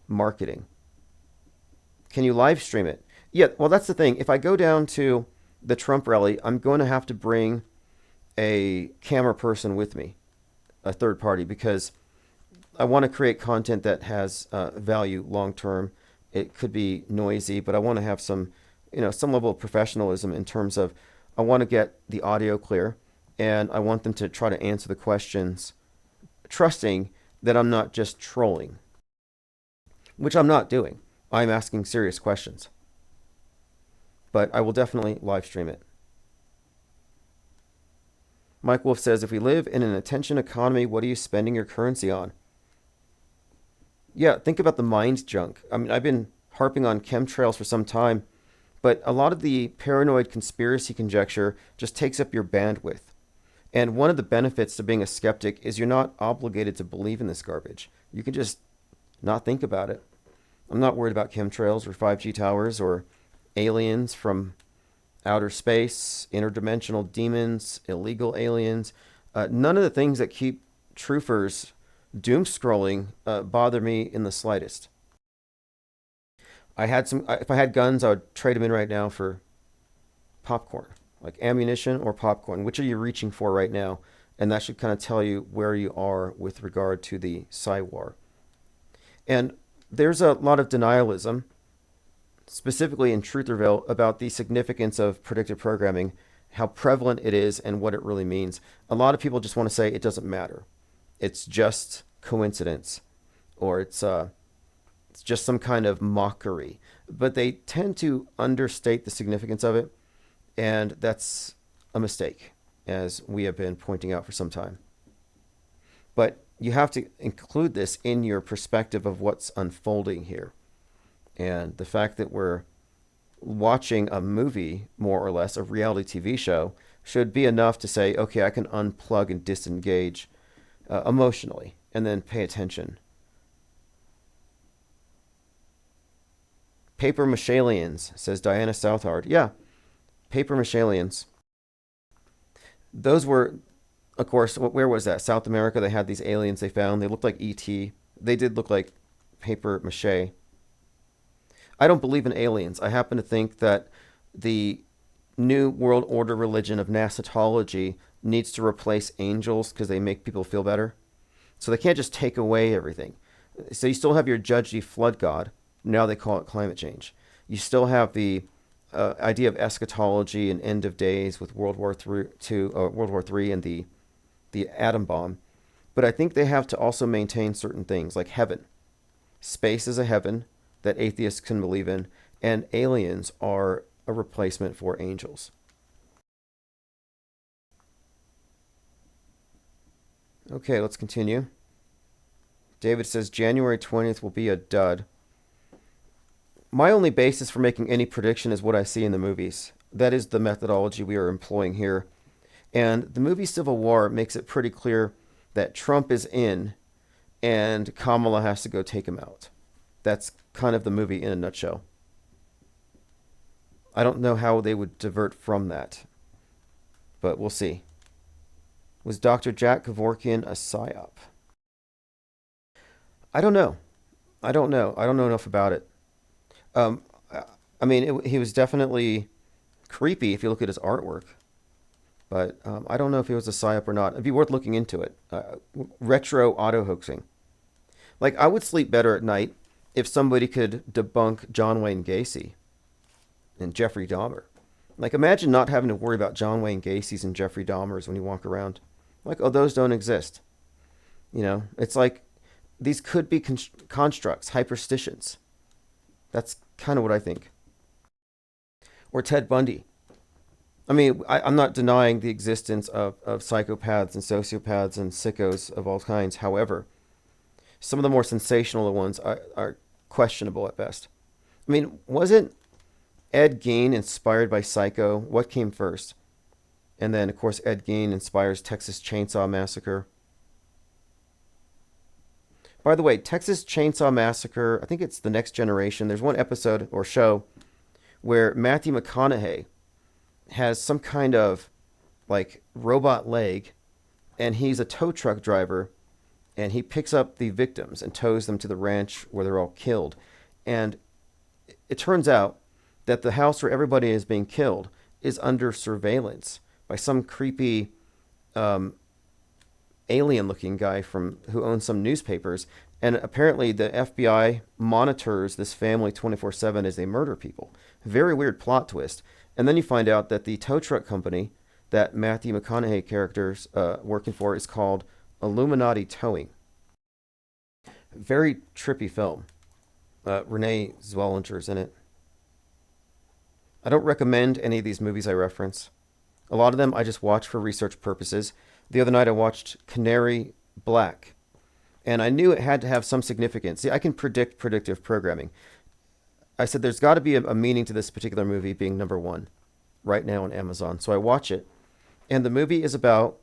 marketing. Can you live stream it? Yeah, well, that's the thing. If I go down to the Trump rally, I'm going to have to bring a camera person with me, a third party, because I want to create content that has value long term. It could be noisy, but I want to have some, some level of professionalism in terms of I want to get the audio clear, and I want them to try to answer the questions, trusting that I'm not just trolling, which I'm not doing. I'm asking serious questions. But I will definitely live stream it. Mike Wolf says, if we live in an attention economy, what are you spending your currency on? Yeah, think about the mind junk. I mean, I've been harping on chemtrails for some time, but a lot of the paranoid conspiracy conjecture just takes up your bandwidth. And one of the benefits to being a skeptic is you're not obligated to believe in this garbage. You can just not think about it. I'm not worried about chemtrails or 5G towers or aliens from outer space, interdimensional demons, illegal aliens. None of the things that keep truthers doom scrolling bother me in the slightest. If I had guns, I would trade them in right now for popcorn, like ammunition or popcorn. Which are you reaching for right now? And that should kind of tell you where you are with regard to the Psy-War. And there's a lot of denialism, specifically in Trutherville, about the significance of predictive programming, how prevalent it is, and what it really means. A lot of people just want to say it doesn't matter. It's just coincidence, or it's just some kind of mockery. But they tend to understate the significance of it, and that's a mistake, as we have been pointing out for some time. But you have to include this in your perspective of what's unfolding here. And the fact that we're watching a movie, more or less, a reality TV show, should be enough to say, okay, I can unplug and disengage emotionally, and then pay attention. Paper mache aliens, says Diana Southard. Yeah, paper mache aliens. Those were, of course, where was that? South America. They had these aliens they found. They looked like E.T. They did look like paper mache. I don't believe in aliens. I happen to think that the New World Order religion of Nasatology needs to replace angels because they make people feel better. So they can't just take away everything. So you still have your judgy flood god. Now they call it climate change. You still have the idea of eschatology and end of days with World War III and the atom bomb. But I think they have to also maintain certain things like heaven. Space is a heaven that atheists can believe in, and aliens are a replacement for angels. Okay, let's continue. David says January 20th will be a dud. My only basis for making any prediction is what I see in the movies. That is the methodology we are employing here. And the movie Civil War makes it pretty clear that Trump is in and Kamala has to go take him out. That's kind of the movie in a nutshell. I don't know how they would divert from that, but we'll see. Was Dr. Jack Kevorkian a psyop? I don't know. I don't know. I don't know enough about it. Um, I mean, he was definitely creepy if you look at his artwork, but I don't know if he was a psyop or not. It'd be worth looking into it. Retro auto hoaxing. Like, I would sleep better at night if somebody could debunk John Wayne Gacy and Jeffrey Dahmer. Like, imagine not having to worry about John Wayne Gacy's and Jeffrey Dahmer's when you walk around. Like, oh, those don't exist. You know, it's like these could be constructs, hyperstitions. That's kind of what I think. Or Ted Bundy. I mean, I'm not denying the existence of psychopaths and sociopaths and sickos of all kinds. However, some of the more sensational ones are questionable at best. I mean, wasn't Ed Gein inspired by Psycho? What came first? And then, of course, Ed Gein inspires Texas Chainsaw Massacre. By the way, Texas Chainsaw Massacre, I think it's The Next Generation. There's one episode or show where Matthew McConaughey has some kind of like robot leg, and he's a tow truck driver, and he picks up the victims and tows them to the ranch where they're all killed. And it turns out that the house where everybody is being killed is under surveillance by some creepy alien-looking guy who owns some newspapers, and apparently the FBI monitors this family 24/7 as they murder people. Very weird plot twist. And then you find out that the tow truck company that Matthew McConaughey character's working for is called Illuminati Towing. Very trippy film. Renee Zellweger's in it. I don't recommend any of these movies I reference. A lot of them I just watch for research purposes. The other night I watched Canary Black, and I knew it had to have some significance. See, I can predict predictive programming. I said there's got to be a meaning to this particular movie being number one right now on Amazon. So I watch it, and the movie is about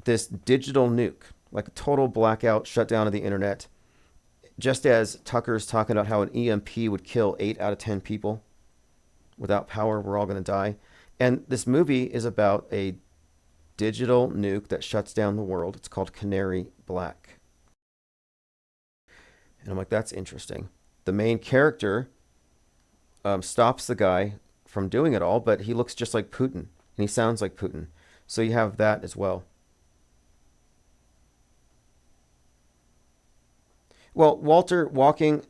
this digital nuke, like a total blackout, shutdown of the internet. Just as Tucker's talking about how an EMP would kill 8 out of 10 people. Without power, we're all going to die. And this movie is about a digital nuke that shuts down the world. It's called Canary Black. And I'm like, that's interesting. The main character stops the guy from doing it all, but he looks just like Putin, and he sounds like Putin. So you have that as well. Well, Walter Walking,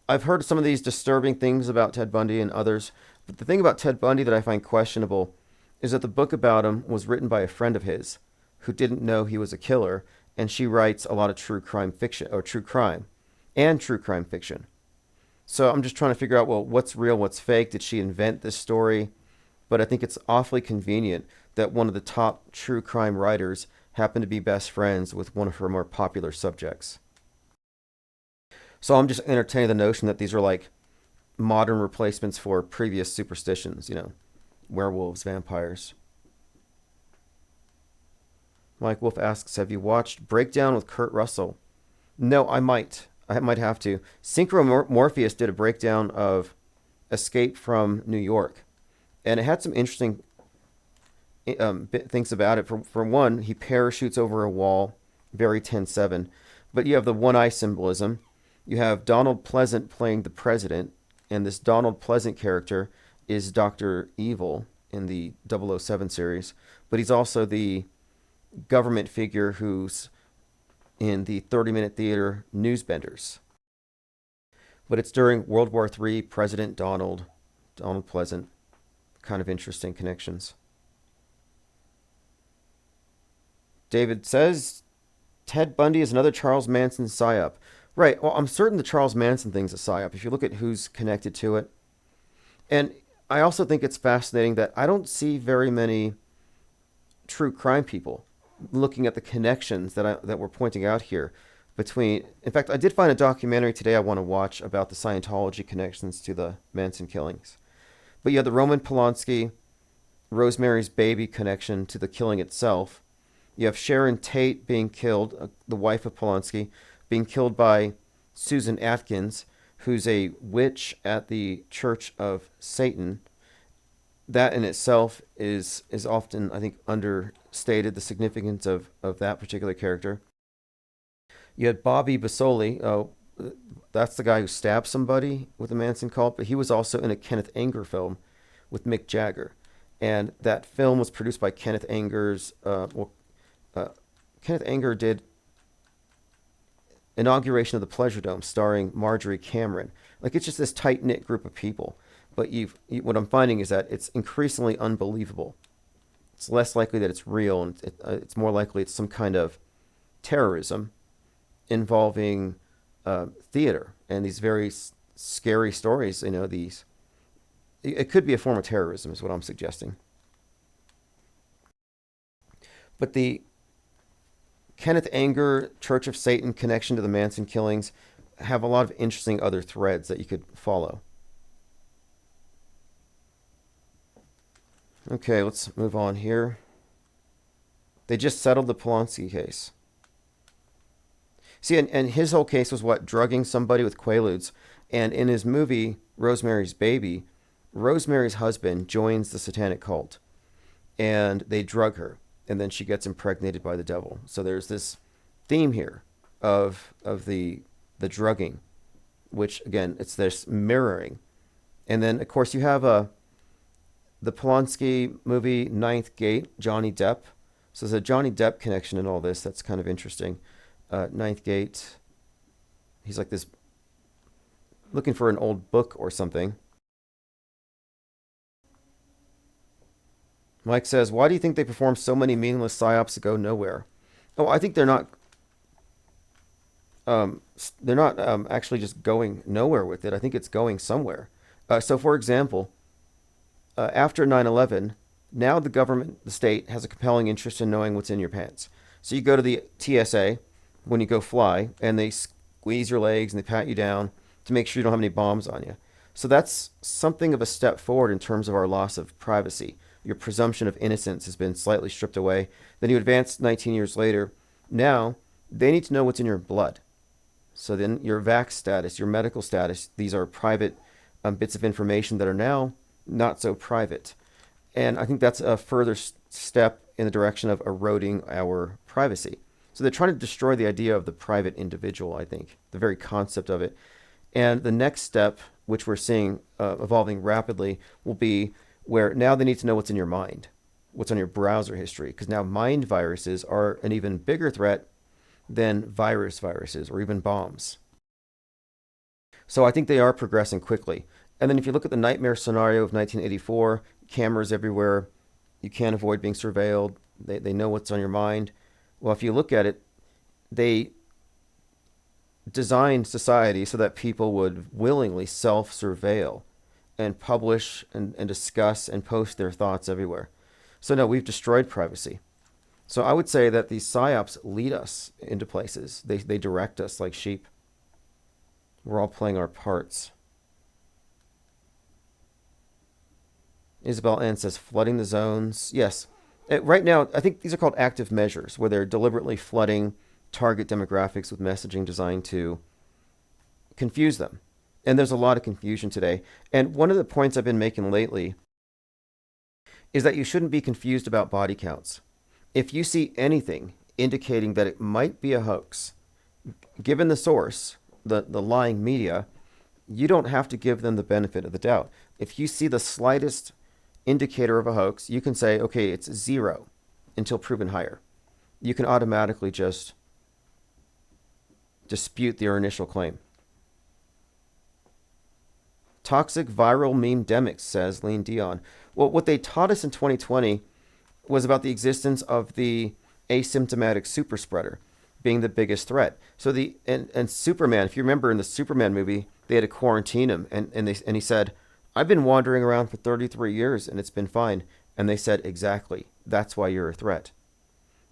I've heard some of these disturbing things about Ted Bundy and others, but the thing about Ted Bundy that I find questionable is that the book about him was written by a friend of his who didn't know he was a killer, and she writes a lot of true crime fiction, or true crime, and true crime fiction. So I'm just trying to figure out, well, what's real, what's fake? Did she invent this story? But I think it's awfully convenient that one of the top true crime writers happened to be best friends with one of her more popular subjects. So I'm just entertaining the notion that these are like modern replacements for previous superstitions, werewolves, vampires. Mike Wolf asks, have you watched Breakdown with Kurt Russell? No, I might. I might have to. Synchro Morpheus did a breakdown of Escape from New York, and it had some interesting things about it. For one, he parachutes over a wall, very 10-7. But you have the one-eye symbolism. You have Donald Pleasant playing the president, and this Donald Pleasant character is Dr. Evil in the 007 series, but he's also the government figure who's in the 30-minute theater Newsbenders. But it's during World War III, President Donald Pleasant. Kind of interesting connections. David says, Ted Bundy is another Charles Manson psyop. Right, well, I'm certain the Charles Manson thing's a psyop if you look at who's connected to it. And I also think it's fascinating that I don't see very many true crime people looking at the connections that we're pointing out here between. In fact, I did find a documentary today I want to watch about the Scientology connections to the Manson killings. But you have the Roman Polanski, Rosemary's Baby connection to the killing itself. You have Sharon Tate being killed, the wife of Polanski, being killed by Susan Atkins, who's a witch at the Church of Satan. That in itself is often, I think, understated, the significance of that particular character. You had Bobby Basoli. That's the guy who stabbed somebody with the Manson cult, but he was also in a Kenneth Anger film with Mick Jagger. And that film was produced by Kenneth Anger's. Kenneth Anger did Inauguration of the Pleasure Dome, starring Marjorie Cameron. Like, it's just this tight knit group of people. But what I'm finding is that it's increasingly unbelievable. It's less likely that it's real, and it's more likely it's some kind of terrorism involving theater and these very scary stories. It could be a form of terrorism, is what I'm suggesting. But the Kenneth Anger, Church of Satan connection to the Manson killings have a lot of interesting other threads that you could follow. Okay, let's move on here. They just settled the Polanski case. See, and his whole case was what? Drugging somebody with Quaaludes. And in his movie, Rosemary's Baby, Rosemary's husband joins the satanic cult. And they drug her. And then she gets impregnated by the devil. So there's this theme here of the drugging, which, again, it's this mirroring. And then, of course, you have the Polanski movie, Ninth Gate, Johnny Depp. So there's a Johnny Depp connection in all this. That's kind of interesting. Ninth Gate, he's like this, looking for an old book or something. Mike says, why do you think they perform so many meaningless psyops that go nowhere? Oh, I think they're not actually just going nowhere with it. I think it's going somewhere. So, for example, after 9/11, now the government, the state, has a compelling interest in knowing what's in your pants. So you go to the TSA when you go fly, and they squeeze your legs and they pat you down to make sure you don't have any bombs on you. So that's something of a step forward in terms of our loss of privacy. Your presumption of innocence has been slightly stripped away. Then you advance 19 years later. Now they need to know what's in your blood. So then your vax status, your medical status, these are private bits of information that are now not so private. And I think that's a further step in the direction of eroding our privacy. So they're trying to destroy the idea of the private individual, I think, the very concept of it. And the next step, which we're seeing evolving rapidly, will be where now they need to know what's in your mind, what's on your browser history, because now mind viruses are an even bigger threat than viruses or even bombs. So I think they are progressing quickly. And then if you look at the nightmare scenario of 1984, cameras everywhere, you can't avoid being surveilled, they know what's on your mind. Well, if you look at it, they designed society so that people would willingly self-surveil and publish and discuss and post their thoughts everywhere. So no, we've destroyed privacy. So I would say that these psyops lead us into places. They direct us like sheep. We're all playing our parts. Isabel N says, flooding the zones. Yes. Right now, I think these are called active measures, where they're deliberately flooding target demographics with messaging designed to confuse them. And there's a lot of confusion today. And one of the points I've been making lately is that you shouldn't be confused about body counts. If you see anything indicating that it might be a hoax, given the source, the lying media, you don't have to give them the benefit of the doubt. If you see the slightest indicator of a hoax, you can say, okay, it's 0 until proven higher. You can automatically just dispute their initial claim. Toxic viral meme-demics, says Lean Dion. Well, what they taught us in 2020 was about the existence of the asymptomatic super spreader being the biggest threat. So and Superman, if you remember in the Superman movie, they had to quarantine him, and he said, I've been wandering around for 33 years and it's been fine. And they said, exactly, that's why you're a threat.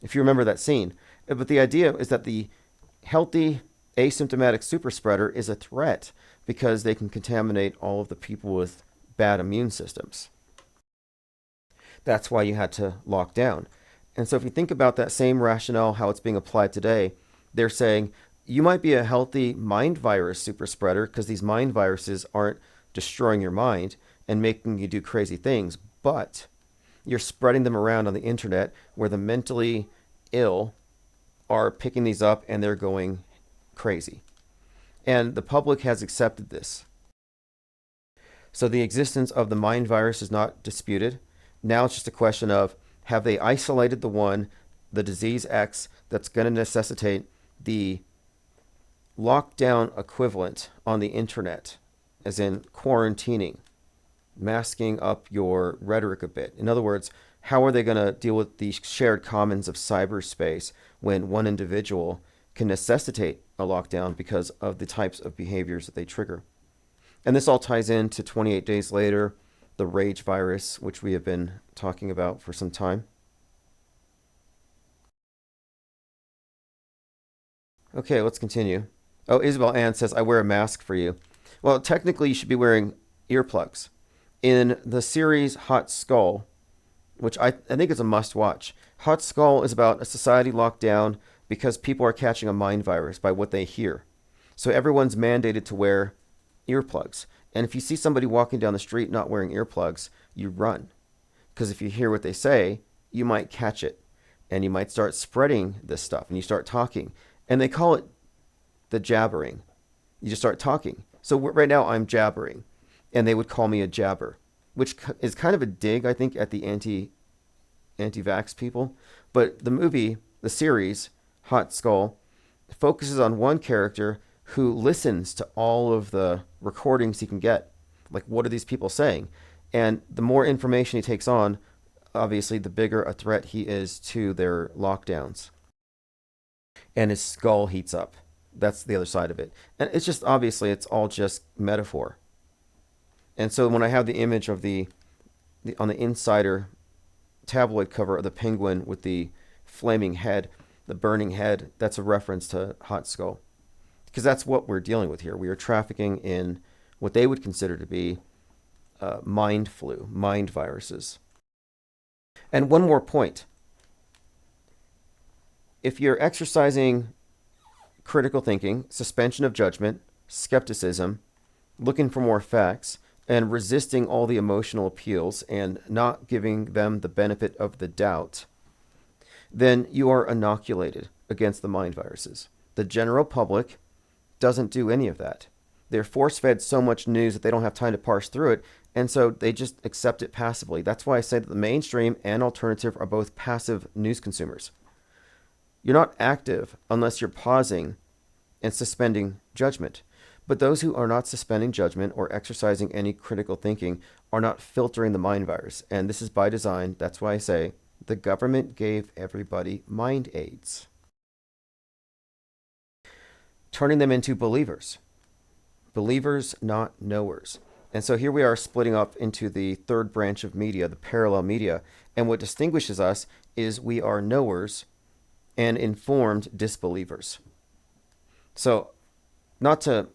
If you remember that scene. But the idea is that the healthy asymptomatic super spreader is a threat because they can contaminate all of the people with bad immune systems. That's why you had to lock down. And so if you think about that same rationale, how it's being applied today, they're saying you might be a healthy mind virus super spreader because these mind viruses aren't destroying your mind and making you do crazy things, but you're spreading them around on the internet where the mentally ill are picking these up and they're going crazy. And the public has accepted this. So the existence of the mind virus is not disputed. Now it's just a question of, have they isolated the one, the disease X, that's going to necessitate the lockdown equivalent on the internet, as in quarantining, masking up your rhetoric a bit. In other words, how are they going to deal with the shared commons of cyberspace when one individual can necessitate a lockdown because of the types of behaviors that they trigger? And this all ties into 28 days later, the rage virus, which we have been talking about for some time. Okay, let's continue. Oh, Isabel Ann says, I wear a mask for you. Well, technically, you should be wearing earplugs. In the series Hot Skull, which I think is a must watch, Hot Skull is about a society locked down because people are catching a mind virus by what they hear. So everyone's mandated to wear earplugs. And if you see somebody walking down the street not wearing earplugs, you run. Because if you hear what they say, you might catch it. And you might start spreading this stuff. And you start talking. And they call it the jabbering. You just start talking. So right now I'm jabbering. And they would call me a jabber. Which is kind of a dig, I think, at the anti-vax people. But the movie, the series, Hot Skull, focuses on one character who listens to all of the recordings he can get. Like, what are these people saying? And the more information he takes on, obviously, the bigger a threat he is to their lockdowns. And his skull heats up. That's the other side of it. And it's just, obviously, it's all just metaphor. And so when I have the image of the on the Insider tabloid cover of the penguin with the flaming head, the burning head, that's a reference to Hot Skull. Because that's what we're dealing with here. We are trafficking in what they would consider to be mind flu, mind viruses. And one more point. If you're exercising critical thinking, suspension of judgment, skepticism, looking for more facts, and resisting all the emotional appeals and not giving them the benefit of the doubt, then you are inoculated against the mind viruses. The general public doesn't do any of that. They're force-fed so much news that they don't have time to parse through it, and so they just accept it passively. That's why I say that the mainstream and alternative are both passive news consumers. You're not active unless you're pausing and suspending judgment. But those who are not suspending judgment or exercising any critical thinking are not filtering the mind virus. And this is by design. That's why I say the government gave everybody mind aids, turning them into believers. Believers, not knowers. And so here we are splitting up into the third branch of media, the parallel media. And what distinguishes us is we are knowers and informed disbelievers. So not to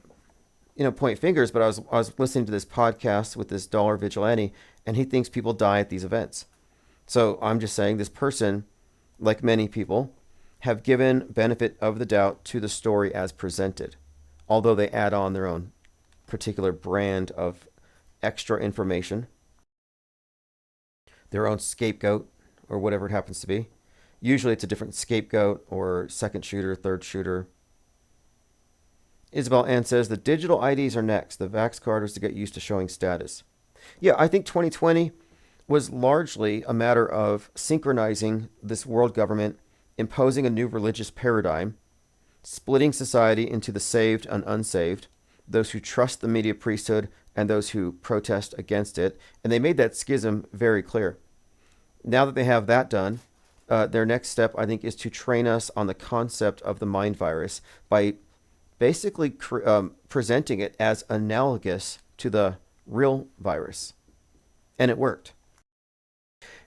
point fingers, but I was listening to this podcast with this dollar vigilante, and he thinks people die at these events. So I'm just saying this person, like many people, have given benefit of the doubt to the story as presented, although they add on their own particular brand of extra information, their own scapegoat, or whatever it happens to be. Usually it's a different scapegoat or second shooter, third shooter. Isabel Ann says the digital IDs are next. The Vax card was to get used to showing status. Yeah, I think 2020 was largely a matter of synchronizing this world government, imposing a new religious paradigm, splitting society into the saved and unsaved, those who trust the media priesthood and those who protest against it. And they made that schism very clear. Now that they have that done, their next step, I think, is to train us on the concept of the mind virus by basically presenting it as analogous to the real virus. And it worked.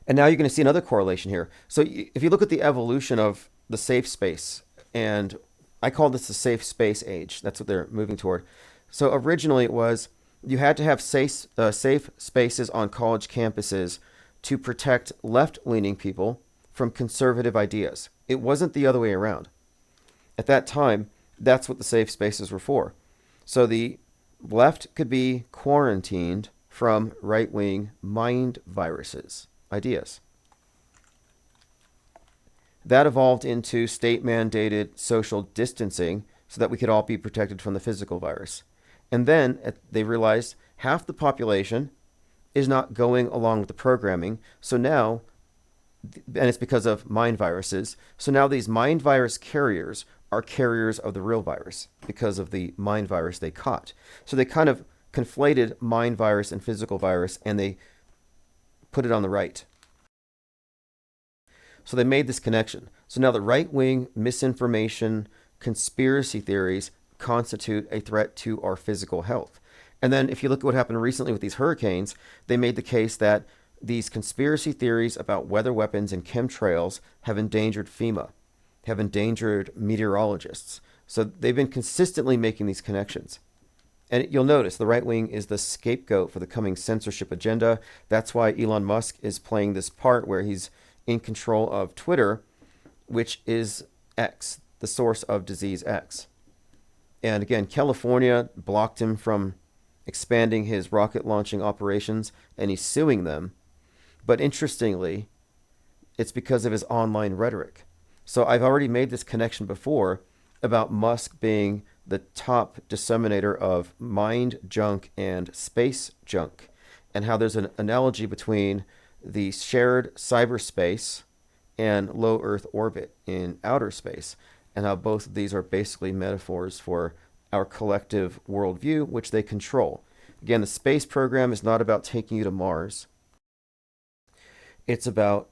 And now you're going to see another correlation here. So if you look at the evolution of the safe space, and I call this the safe space age. That's what they're moving toward. So originally it was you had to have safe spaces on college campuses to protect left-leaning people from conservative ideas. It wasn't the other way around. At that time, that's what the safe spaces were for. So the left could be quarantined from right-wing mind viruses, ideas. That evolved into state-mandated social distancing so that we could all be protected from the physical virus. And then they realized half the population is not going along with the programming. So now, and it's because of mind viruses, so now these mind virus carriers are carriers of the real virus because of the mind virus they caught. So they kind of conflated mind virus and physical virus, and they put it on the right. So they made this connection. So now the right-wing misinformation, conspiracy theories constitute a threat to our physical health. And then if you look at what happened recently with these hurricanes, they made the case that these conspiracy theories about weather weapons and chemtrails have endangered FEMA, have endangered meteorologists. So they've been consistently making these connections. And you'll notice the right wing is the scapegoat for the coming censorship agenda. That's why Elon Musk is playing this part where he's in control of Twitter, which is X, the source of disease X. And again, California blocked him from expanding his rocket launching operations, and he's suing them. But interestingly, it's because of his online rhetoric. So I've already made this connection before about Musk being the top disseminator of mind junk and space junk, and how there's an analogy between the shared cyberspace and low Earth orbit in outer space, and how both of these are basically metaphors for our collective worldview, which they control. Again, the space program is not about taking you to Mars. It's about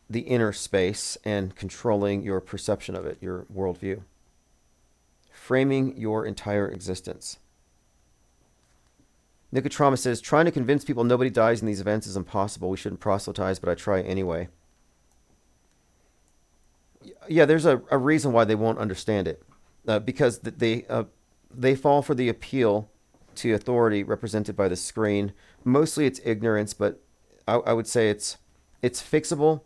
the inner space and controlling your perception of it, your worldview. Framing your entire existence. Nicotrauma says, trying to convince people nobody dies in these events is impossible. We shouldn't proselytize, but I try anyway. Yeah, there's a reason why they won't understand it. Because they fall for the appeal to authority represented by the screen. Mostly it's ignorance, but I would say it's fixable,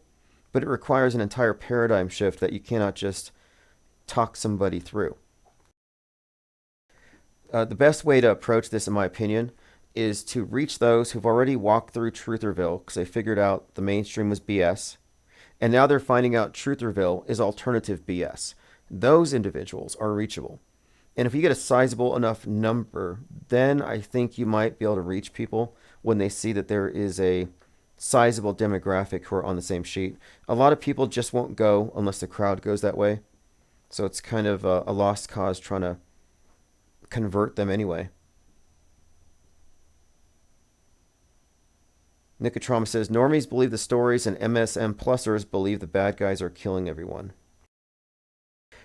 but it requires an entire paradigm shift that you cannot just talk somebody through. The best way to approach this, in my opinion, is to reach those who've already walked through Trutherville because they figured out the mainstream was BS, and now they're finding out Trutherville is alternative BS. Those individuals are reachable. And if you get a sizable enough number, then I think you might be able to reach people when they see that there is a sizable demographic who are on the same sheet. A lot of people just won't go unless the crowd goes that way. So it's kind of a lost cause trying to convert them anyway. Nicotrauma says, normies believe the stories and MSM plusers believe the bad guys are killing everyone.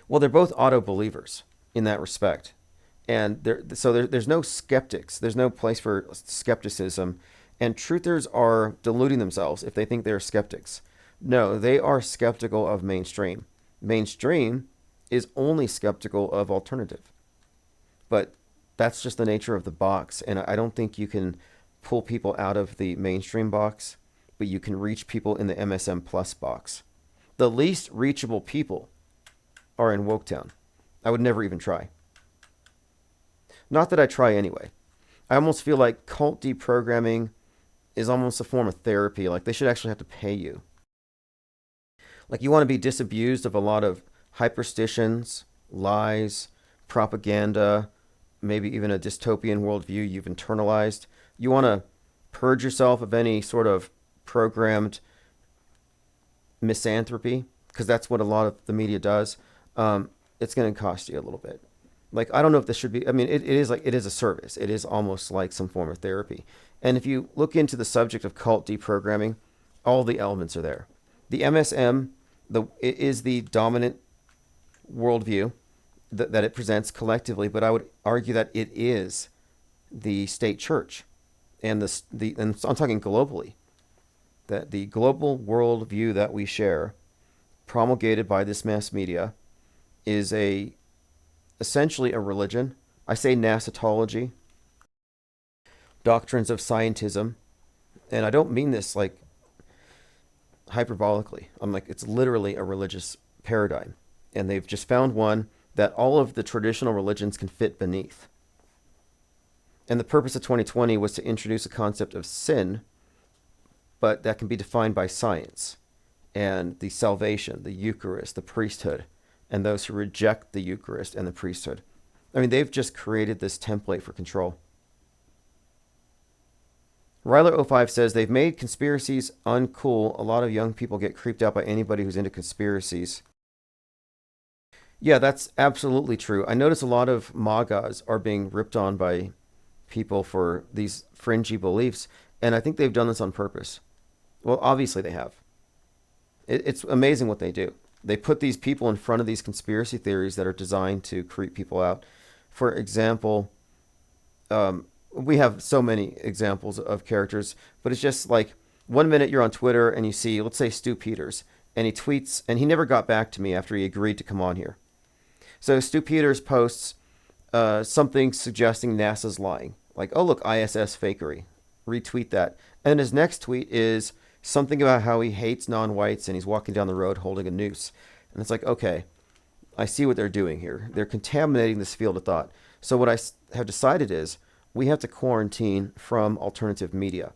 Well, they're both auto-believers in that respect. And there's no skeptics. There's no place for skepticism. And truthers are deluding themselves if they think they're skeptics. No, they are skeptical of mainstream. Mainstream is only skeptical of alternative. But that's just the nature of the box. And I don't think you can pull people out of the mainstream box, but you can reach people in the MSM Plus box. The least reachable people are in Woketown. I would never even try. Not that I try anyway. I almost feel like cult deprogramming is almost a form of therapy. Like they should actually have to pay you. Like you want to be disabused of a lot of hyperstitions, lies, propaganda, maybe even a dystopian worldview you've internalized. You want to purge yourself of any sort of programmed misanthropy, because that's what a lot of the media does. It's going to cost you a little bit. Like, I don't know if this should be, I mean, it is a service. It is almost like some form of therapy. And if you look into the subject of cult deprogramming, all the elements are there. The MSM it is the dominant worldview that it presents collectively, but I would argue that it is the state church. And and I'm talking globally, that the global worldview that we share, promulgated by this mass media, is essentially a religion. I say Nasatology, doctrines of scientism, and I don't mean this like hyperbolically. I'm like, it's literally a religious paradigm, and they've just found one that all of the traditional religions can fit beneath. And the purpose of 2020 was to introduce a concept of sin, but that can be defined by science and the salvation, the Eucharist, the priesthood, and those who reject the Eucharist and the priesthood. I mean, they've just created this template for control. Ryler05 says they've made conspiracies uncool. A lot of young people get creeped out by anybody who's into conspiracies. Yeah, that's absolutely true. I notice a lot of MAGAs are being ripped on by people for these fringy beliefs, and I think they've done this on purpose. Well, obviously they have. It's amazing what they do. They put these people in front of these conspiracy theories that are designed to creep people out. For example, we have so many examples of characters, but it's just like 1 minute you're on Twitter and you see, let's say, Stu Peters, and he tweets, and he never got back to me after he agreed to come on here. So Stu Peters posts something suggesting NASA's lying. Like, oh, look, ISS fakery. Retweet that. And his next tweet is something about how he hates non-whites and he's walking down the road holding a noose. And it's like, okay, I see what they're doing here. They're contaminating this field of thought. So what I have decided is we have to quarantine from alternative media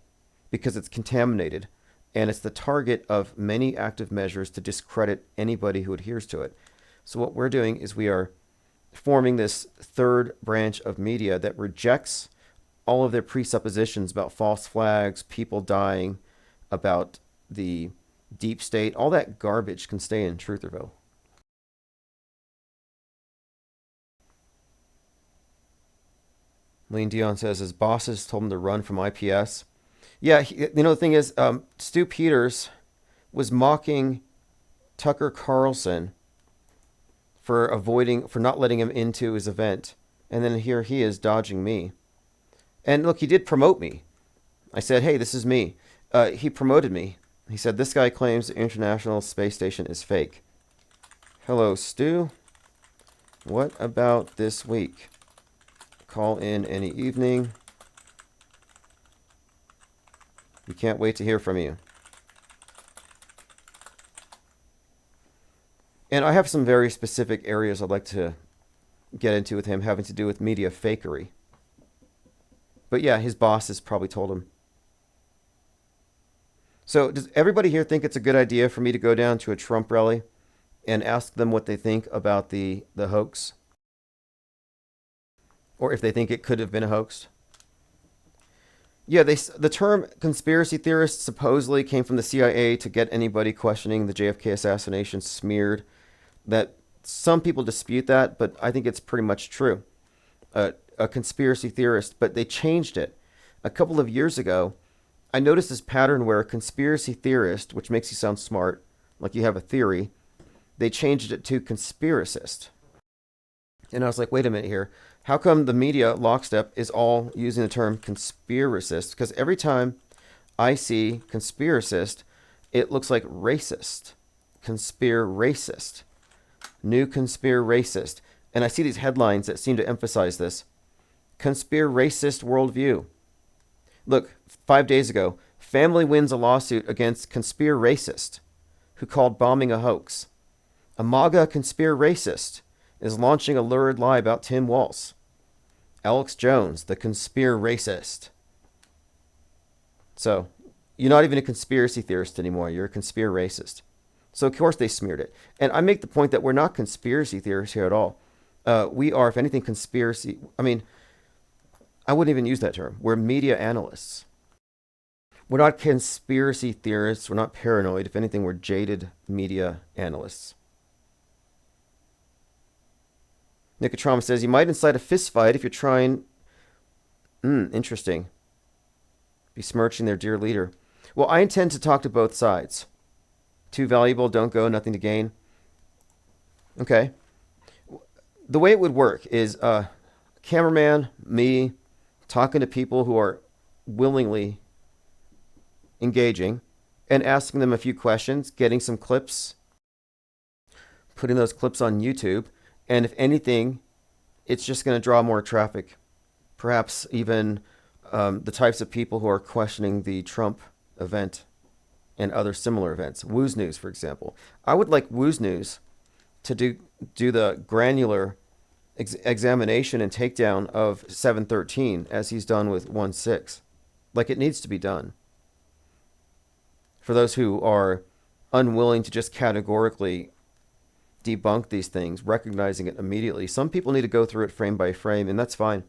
because it's contaminated and it's the target of many active measures to discredit anybody who adheres to it. So what we're doing is we are forming this third branch of media that rejects all of their presuppositions about false flags, people dying, about the deep state. All that garbage can stay in Trutherville. Lean Dion says his bosses told him to run from IPS. Yeah, the thing is, Stu Peters was mocking Tucker Carlson for not letting him into his event. And then here he is dodging me. And look, he did promote me. I said, hey, this is me. He promoted me. He said, this guy claims the International Space Station is fake. Hello, Stu. What about this week? Call in any evening. We can't wait to hear from you. And I have some very specific areas I'd like to get into with him having to do with media fakery. But yeah, his boss has probably told him. So does everybody here think it's a good idea for me to go down to a Trump rally and ask them what they think about the hoax? Or if they think it could have been a hoax? Yeah, the term conspiracy theorist supposedly came from the CIA to get anybody questioning the JFK assassination smeared. That some people dispute that, but I think it's pretty much true. A conspiracy theorist, but they changed it. A couple of years ago, I noticed this pattern where a conspiracy theorist, which makes you sound smart, like you have a theory, they changed it to conspiracist. And I was like, wait a minute here. How come the media lockstep is all using the term conspiracist? Because every time I see conspiracist, it looks like racist. Conspiracist. New conspiracist. And I see these headlines that seem to emphasize this. Conspiracist worldview. Look, 5 days ago, family wins a lawsuit against conspiracist who called bombing a hoax. A MAGA conspiracist is launching a lurid lie about Tim Walz. Alex Jones, the conspiracist. So, you're not even a conspiracy theorist anymore. You're a conspiracist. So, of course, they smeared it. And I make the point that we're not conspiracy theorists here at all. We are, if anything, conspiracy. I mean, I wouldn't even use that term. We're media analysts. We're not conspiracy theorists. We're not paranoid. If anything, we're jaded media analysts. Nicotrauma says, you might incite a fist fight if you're trying... interesting. Besmirching their dear leader. Well, I intend to talk to both sides. Too valuable, don't go, nothing to gain. Okay. The way it would work is cameraman, me, talking to people who are willingly engaging and asking them a few questions, getting some clips, putting those clips on YouTube, And if anything, it's just going to draw more traffic. Perhaps even the types of people who are questioning the Trump event and other similar events. Woo's News, for example. I would like Woo's News to do the granular examination and takedown of 713 as he's done with 1-6. Like it needs to be done. For those who are unwilling to just categorically debunk these things, recognizing it immediately, some people need to go through it frame by frame, and that's fine.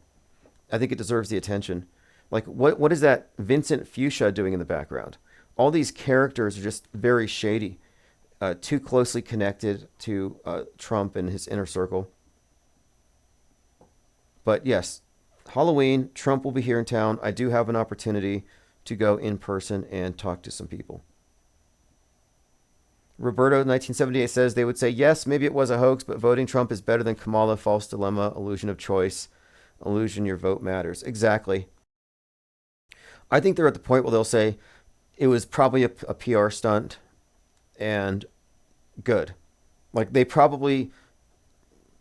I think it deserves the attention. Like, what is that Vincent Fuchsia doing in the background? All these characters are just very shady, too closely connected to Trump and his inner circle. But yes, Halloween, Trump will be here in town. I do have an opportunity to go in person and talk to some people. Roberto 1978 says they would say, yes, maybe it was a hoax, but voting Trump is better than Kamala, false dilemma, illusion of choice, illusion your vote matters. Exactly. I think they're at the point where they'll say it was probably a PR stunt and good. Like they probably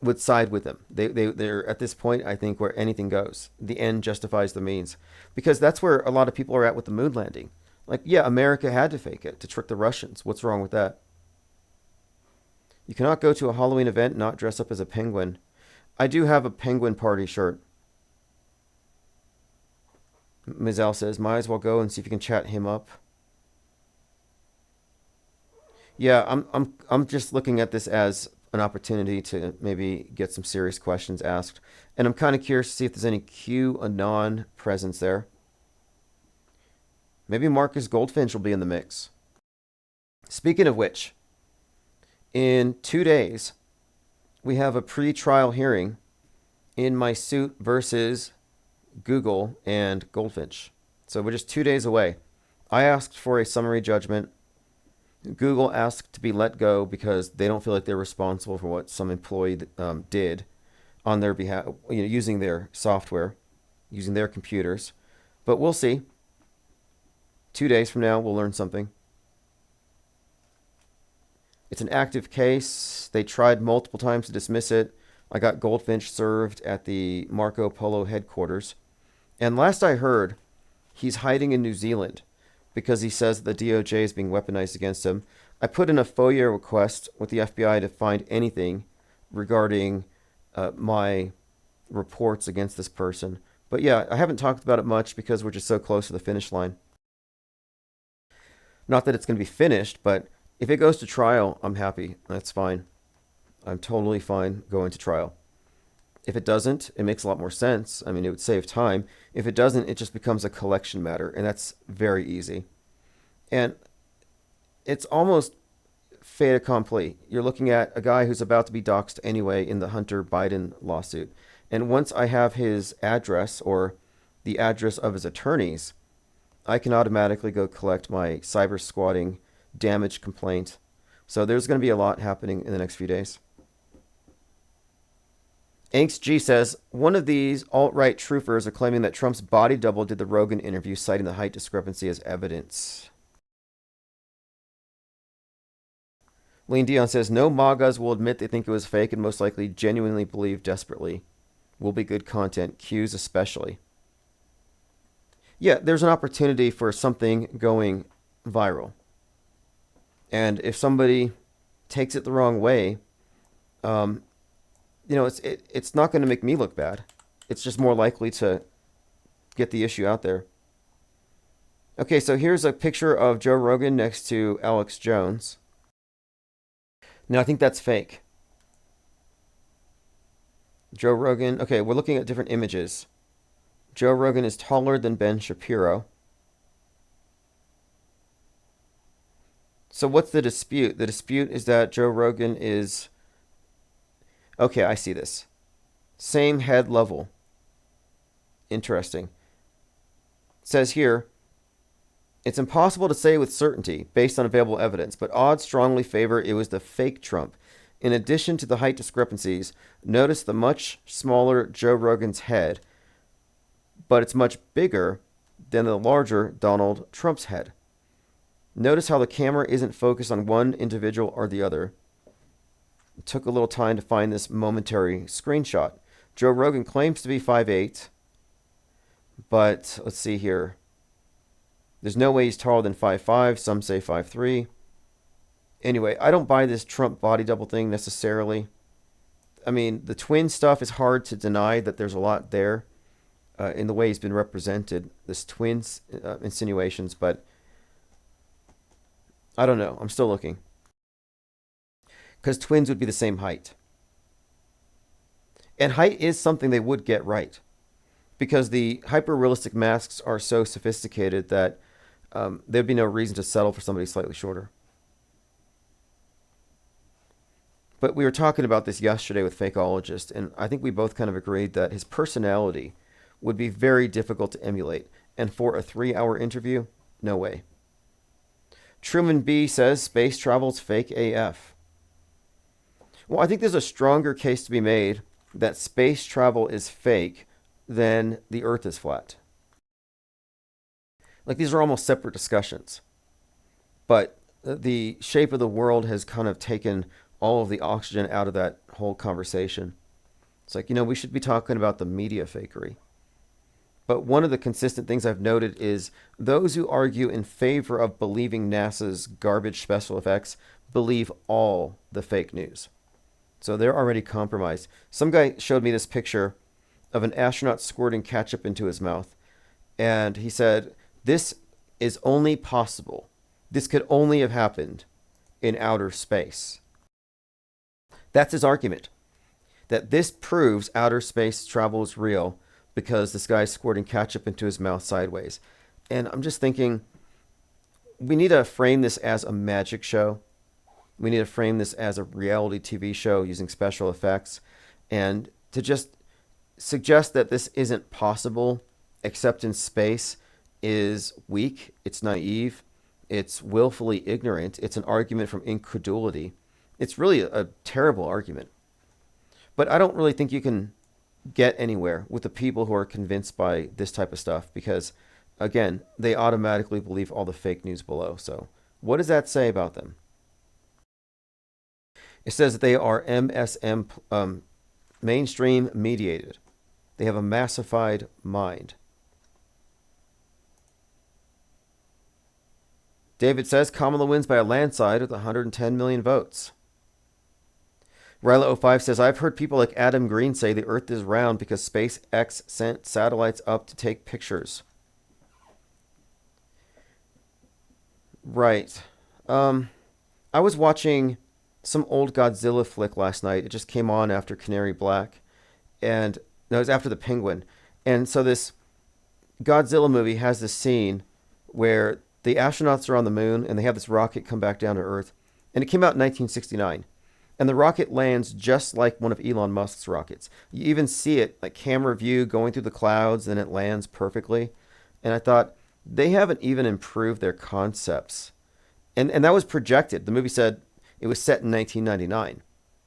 would side with them. They're at this point, I think, where anything goes. The end justifies the means. Because that's where a lot of people are at with the moon landing. Like, yeah, America had to fake it to trick the Russians. What's wrong with that? You cannot go to a Halloween event and not dress up as a penguin. I do have a penguin party shirt. Ms. L says, might as well go and see if you can chat him up. Yeah, I'm just looking at this as an opportunity to maybe get some serious questions asked. And I'm kind of curious to see if there's any QAnon presence there. Maybe Marcus Goldfinch will be in the mix. Speaking of which, in 2 days, we have a pre-trial hearing in my suit versus Google and Goldfinch. So we're just 2 days away. I asked for a summary judgment. Google asked to be let go because they don't feel like they're responsible for what some employee did on their behalf, using their software, using their computers. But we'll see. 2 days from now, we'll learn something. It's an active case. They tried multiple times to dismiss it. I got Goldfinch served at the Marco Polo headquarters. And last I heard, he's hiding in New Zealand because he says the DOJ is being weaponized against him. I put in a FOIA request with the FBI to find anything regarding my reports against this person. But yeah, I haven't talked about it much because we're just so close to the finish line. Not that it's going to be finished, but if it goes to trial, I'm happy. That's fine. I'm totally fine going to trial. If it doesn't, it makes a lot more sense. I mean, it would save time. If it doesn't, it just becomes a collection matter, and that's very easy. And it's almost fait accompli. You're looking at a guy who's about to be doxxed anyway in the Hunter Biden lawsuit. And once I have his address or the address of his attorneys, I can automatically go collect my cyber squatting damage complaint. So there's going to be a lot happening in the next few days. Angst G says, one of these alt-right truthers are claiming that Trump's body double did the Rogan interview, citing the height discrepancy as evidence. Lean Dion says, no MAGAs will admit they think it was fake and most likely genuinely believe desperately. Will be good content, Qs especially. Yeah, there's an opportunity for something going viral. And if somebody takes it the wrong way, it's not going to make me look bad. It's just more likely to get the issue out there. Okay, so here's a picture of Joe Rogan next to Alex Jones. Now, I think that's fake. Joe Rogan, okay, we're looking at different images. Joe Rogan is taller than Ben Shapiro. So what's the dispute? The dispute is that Joe Rogan is... Okay, I see this. Same head level. Interesting. It says here, it's impossible to say with certainty based on available evidence, but odds strongly favor it was the fake Trump. In addition to the height discrepancies, notice the much smaller Joe Rogan's head, but it's much bigger than the larger Donald Trump's head. Notice how the camera isn't focused on one individual or the other. took a little time to find this momentary screenshot. Joe Rogan claims to be 5'8", but let's see here. There's no way he's taller than 5'5". Some say 5'3". Anyway, I don't buy this Trump body double thing necessarily. I mean, the twin stuff is hard to deny that there's a lot there in the way he's been represented, this twins insinuations, but I don't know. I'm still looking. Because twins would be the same height. And height is something they would get right. Because the hyper-realistic masks are so sophisticated that there'd be no reason to settle for somebody slightly shorter. But we were talking about this yesterday with Fakeologist, and I think we both kind of agreed that his personality would be very difficult to emulate. And for a 3-hour interview, no way. Truman B says space travel's fake AF. Well, I think there's a stronger case to be made that space travel is fake than the Earth is flat. Like, these are almost separate discussions. But the shape of the world has kind of taken all of the oxygen out of that whole conversation. It's like, we should be talking about the media fakery. But one of the consistent things I've noted is those who argue in favor of believing NASA's garbage special effects believe all the fake news. So they're already compromised. Some guy showed me this picture of an astronaut squirting ketchup into his mouth. And he said, this is only possible. This could only have happened in outer space. That's his argument. That this proves outer space travel is real because this guy's squirting ketchup into his mouth sideways. And I'm just thinking, we need to frame this as a magic show. We need to frame this as a reality TV show using special effects. And to just suggest that this isn't possible except in space is weak. It's naive. It's willfully ignorant. It's an argument from incredulity. It's really a terrible argument. But I don't really think you can get anywhere with the people who are convinced by this type of stuff because, again, they automatically believe all the fake news below. So what does that say about them? It says that they are MSM, mainstream mediated. They have a massified mind. David says Kamala wins by a landslide with 110 million votes. Ryla05 says, I've heard people like Adam Green say the Earth is round because SpaceX sent satellites up to take pictures. Right. I was watching some old Godzilla flick last night. It just came on after Canary Black. And no, it was after The Penguin. And so this Godzilla movie has this scene where the astronauts are on the moon and they have this rocket come back down to Earth. And it came out in 1969. And the rocket lands just like one of Elon Musk's rockets. You even see it, like camera view, going through the clouds, and it lands perfectly. And I thought, they haven't even improved their concepts. And that was projected. The movie said it was set in 1999.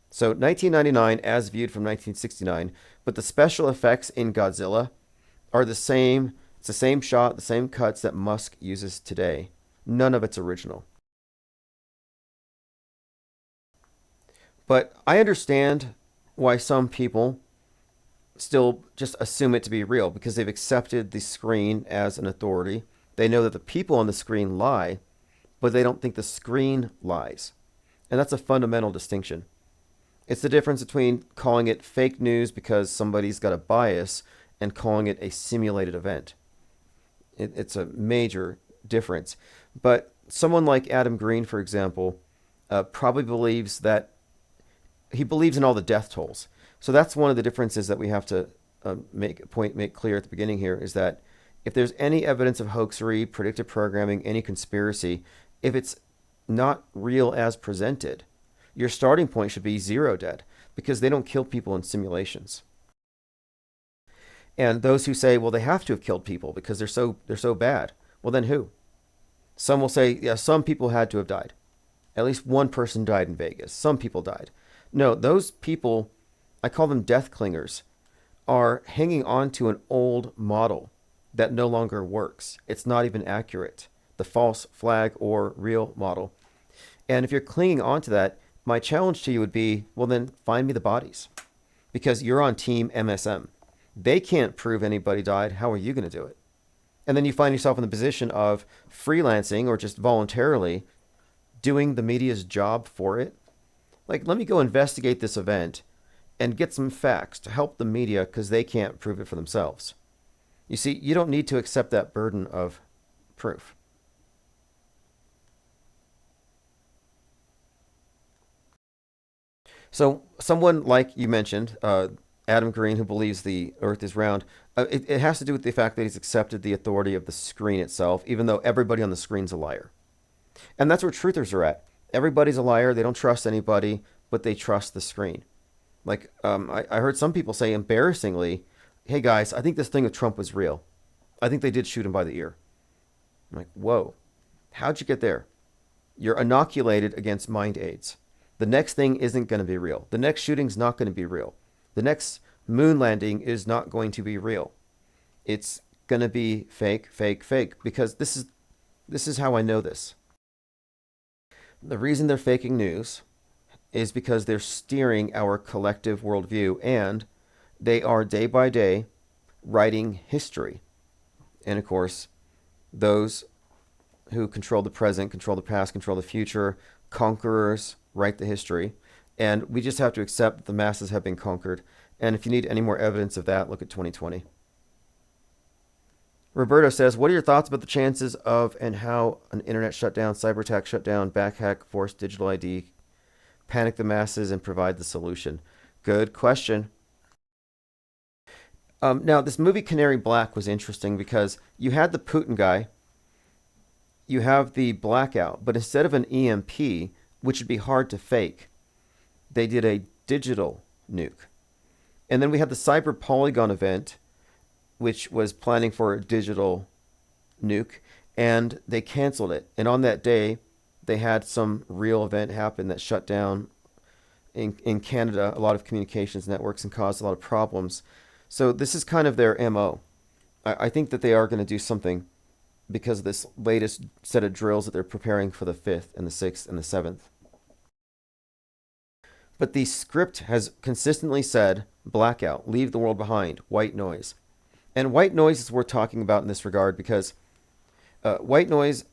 So 1999 as viewed from 1969. But the special effects in Godzilla are the same. It's the same shot, the same cuts that Musk uses today. None of it's original. But I understand why some people still just assume it to be real because they've accepted the screen as an authority. They know that the people on the screen lie, but they don't think the screen lies. And that's a fundamental distinction. It's the difference between calling it fake news because somebody's got a bias and calling it a simulated event. It's a major difference. But someone like Adam Green, for example, probably believes that he believes in all the death tolls. So that's one of the differences that we have to make clear at the beginning here is that if there's any evidence of hoaxery, predictive programming, any conspiracy, if it's not real as presented, your starting point should be 0 dead because they don't kill people in simulations. And those who say, well, they have to have killed people because they're so bad. Well, then who? Some will say, yeah, some people had to have died. At least one person died in Vegas. Some people died. No, those people, I call them death clingers, are hanging on to an old model that no longer works. It's not even accurate. The false flag or real model. And if you're clinging on to that, My challenge to you would be, well, then find me the bodies, because you're on team MSM. They can't prove anybody died. How are you going to do it? And then you find yourself in the position of freelancing or just voluntarily doing the media's job for it. Like, let me go investigate this event and get some facts to help the media because they can't prove it for themselves. You see, you don't need to accept that burden of proof. So someone like you mentioned, Adam Green, who believes the Earth is round, it has to do with the fact that he's accepted the authority of the screen itself, even though everybody on the screen's a liar. And that's where truthers are at. Everybody's a liar. They don't trust anybody, but they trust the screen. Like, I heard some people say embarrassingly, hey guys, I think this thing with Trump was real. I think they did shoot him by the ear. I'm like, whoa, how'd you get there? You're inoculated against mind aids. The next thing isn't going to be real. The next shooting's not going to be real. The next moon landing is not going to be real. It's going to be fake, fake, fake, because this is how I know this. The reason they're faking news is because they're steering our collective worldview, and they are day by day writing history. And of course, those who control the present, control the past, control the future, conquerors write the history. And we just have to accept that the masses have been conquered. And if you need any more evidence of that, look at 2020. Roberto says, what are your thoughts about the chances of and how an internet shutdown, cyber attack shutdown, backhack, force digital ID, panic the masses, and provide the solution? Good question. Now, this movie Canary Black was interesting because you had the Putin guy, you have the blackout, but instead of an EMP, which would be hard to fake, they did a digital nuke. And then we had the Cyber Polygon event, which was planning for a digital nuke, and they canceled it. And on that day, they had some real event happen that shut down in Canada a lot of communications networks and caused a lot of problems. So this is kind of their MO. I think that they are going to do something because of this latest set of drills that they're preparing for the 5th and the 6th and the 7th. But the script has consistently said, blackout, leave the world behind, white noise. And white noise is worth talking about in this regard because white noise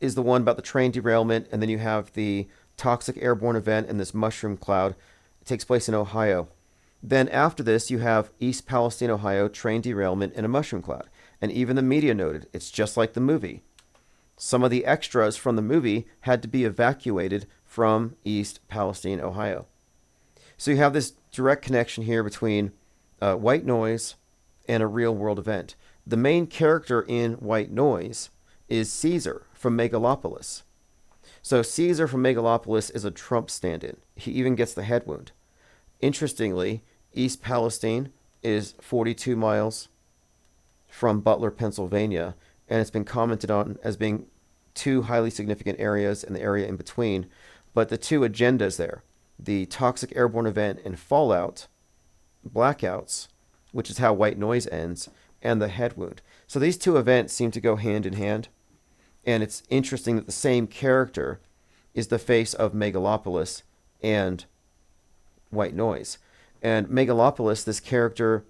is the one about the train derailment, and then you have the toxic airborne event and this mushroom cloud. It takes place in Ohio. Then after this, you have East Palestine, Ohio, train derailment and a mushroom cloud. And even the media noted, it's just like the movie. Some of the extras from the movie had to be evacuated from East Palestine, Ohio. So you have this direct connection here between white noise and a real world event. The main character in White Noise is Caesar from Megalopolis. So Caesar from Megalopolis is a Trump stand-in. He even gets the head wound. Interestingly, East Palestine is 42 miles from Butler, Pennsylvania, and it's been commented on as being two highly significant areas and the area in between. But the two agendas there, the toxic airborne event and fallout, blackouts, which is how White Noise ends, and the head wound. So these two events seem to go hand in hand. And it's interesting that the same character is the face of Megalopolis and White Noise. And Megalopolis, this character,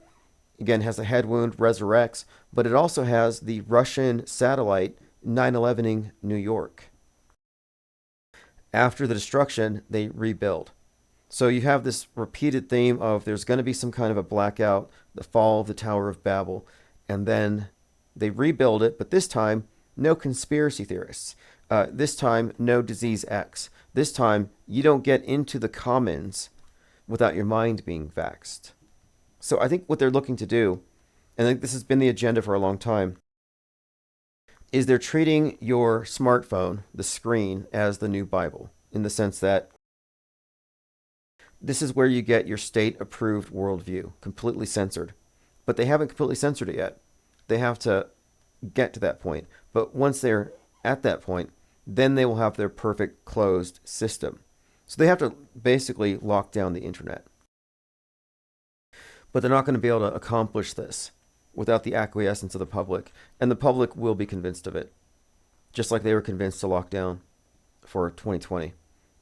again, has a head wound, resurrects, but it also has the Russian satellite 9/11ing New York. After the destruction, they rebuild. So you have this repeated theme of there's going to be some kind of a blackout, the fall of the Tower of Babel, and then they rebuild it, but this time, no conspiracy theorists. This time, no disease X. This time, you don't get into the commons without your mind being vaxxed. So I think what they're looking to do, and I think this has been the agenda for a long time, is they're treating your smartphone, the screen, as the new Bible, in the sense that this is where you get your state-approved worldview, completely censored. But they haven't completely censored it yet. They have to get to that point. But once they're at that point, then they will have their perfect closed system. So they have to basically lock down the internet. But they're not going to be able to accomplish this without the acquiescence of the public. And the public will be convinced of it, just like they were convinced to lock down for 2020.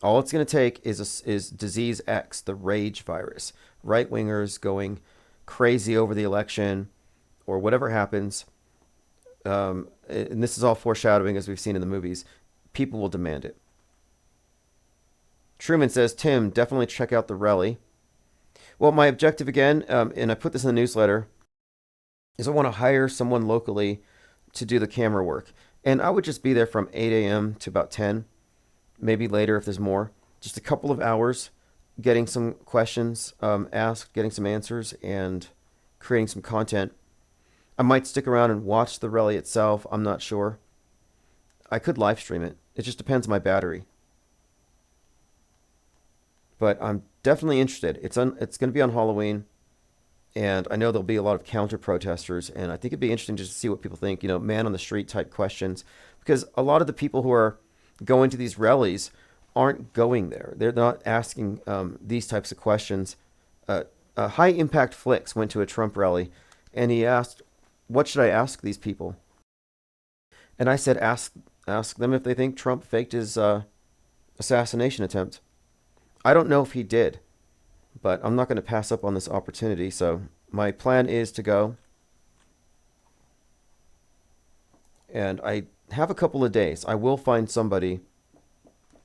All it's going to take is disease X, the rage virus. Right wingers going crazy over the election or whatever happens. And this is all foreshadowing, as we've seen in the movies. People will demand it. Truman says, Tim, definitely check out the rally. Well, my objective again, and I put this in the newsletter, is I want to hire someone locally to do the camera work. And I would just be there from 8 a.m. to about 10, maybe later if there's more. Just a couple of hours getting some questions asked, getting some answers, and creating some content. I might stick around and watch the rally itself. I'm not sure. I could live stream it. It just depends on my battery. But I'm definitely interested. It's going to be on Halloween, and I know there'll be a lot of counter protesters, and I think it'd be interesting just to see what people think, man on the street type questions, because a lot of the people who are going to these rallies aren't going there. They're not asking these types of questions. High Impact Flicks went to a Trump rally, and he asked, what should I ask these people? And I said, ask them if they think Trump faked his assassination attempt. I don't know if he did, but I'm not going to pass up on this opportunity. So my plan is to go. And I have a couple of days. I will find somebody,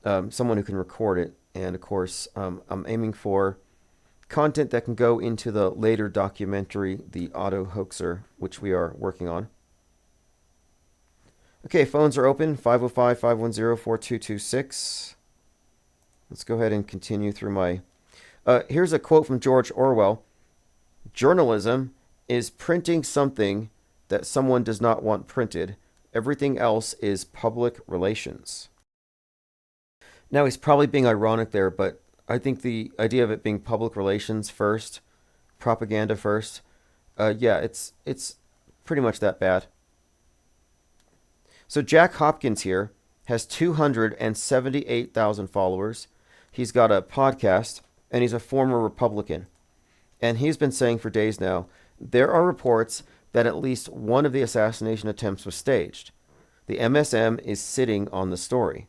someone who can record it. And of course, I'm aiming for content that can go into the later documentary, The Auto Hoaxer, which we are working on. Okay, phones are open, 505-510-4226. Let's go ahead and continue through my... here's a quote from George Orwell. Journalism is printing something that someone does not want printed. Everything else is public relations. Now, he's probably being ironic there, but I think the idea of it being public relations first, propaganda first, it's pretty much that bad. So Jack Hopkins here has 278,000 followers. He's got a podcast, and he's a former Republican. And he's been saying for days now, there are reports that at least one of the assassination attempts was staged. The MSM is sitting on the story.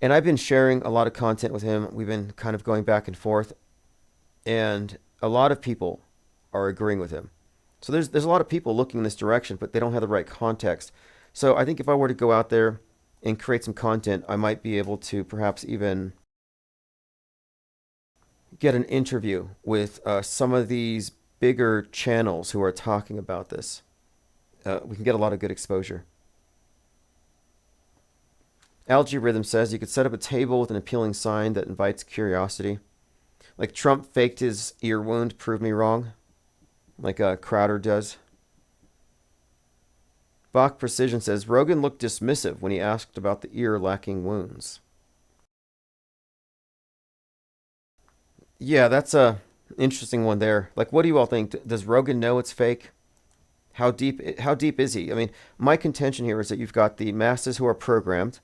And I've been sharing a lot of content with him. We've been kind of going back and forth. And a lot of people are agreeing with him. So there's a lot of people looking in this direction, but they don't have the right context. So I think if I were to go out there and create some content, I might be able to perhaps even get an interview with some of these bigger channels who are talking about this. We can get a lot of good exposure. Algae Rhythm says you could set up a table with an appealing sign that invites curiosity. Like Trump faked his ear wound, prove me wrong. Like Crowder does. Bach Precision says Rogan looked dismissive when he asked about the ear lacking wounds. Yeah, that's a interesting one there. Like, what do you all think? Does Rogan know it's fake? How deep is he? I mean, my contention here is that you've got the masses who are programmed.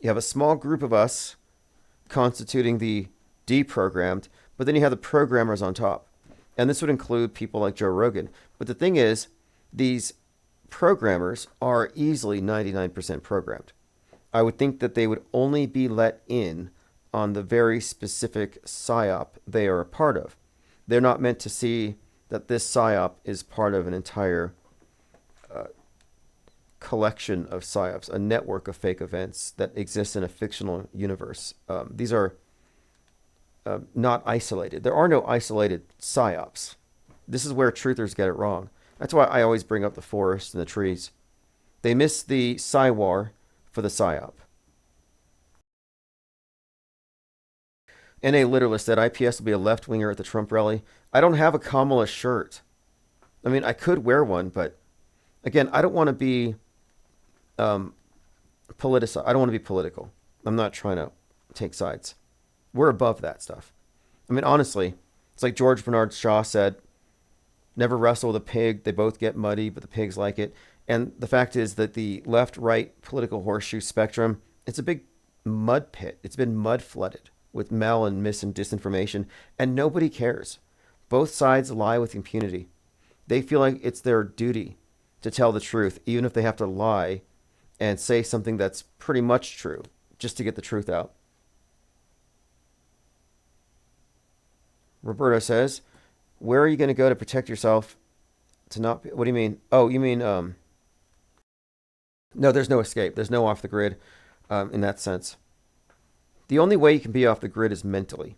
You have a small group of us constituting the deprogrammed, but then you have the programmers on top. And this would include people like Joe Rogan. But the thing is, these programmers are easily 99% programmed. I would think that they would only be let in on the very specific psyop they are a part of. They're not meant to see that this psyop is part of an entire collection of psyops, a network of fake events that exists in a fictional universe. These are not isolated. There are no isolated psyops. This is where truthers get it wrong. That's why I always bring up the forest and the trees. They miss the psywar for the psyop. NA Literalist said IPS will be a left-winger at the Trump rally. I don't have a Kamala shirt. I mean, I could wear one, but again, I don't want to be politicized. I don't want to be political. I'm not trying to take sides. We're above that stuff. I mean, honestly, it's like George Bernard Shaw said, never wrestle with a pig. They both get muddy, but the pigs like it. And the fact is that the left-right political horseshoe spectrum, it's a big mud pit. It's been mud flooded with mal and mis and disinformation, and nobody cares. Both sides lie with impunity. They feel like it's their duty to tell the truth, even if they have to lie and say something that's pretty much true just to get the truth out. Roberto says, where are you going to go to protect yourself to not be, what do you mean? Oh, you mean, no, there's no escape. There's no off the grid in that sense. The only way you can be off the grid is mentally.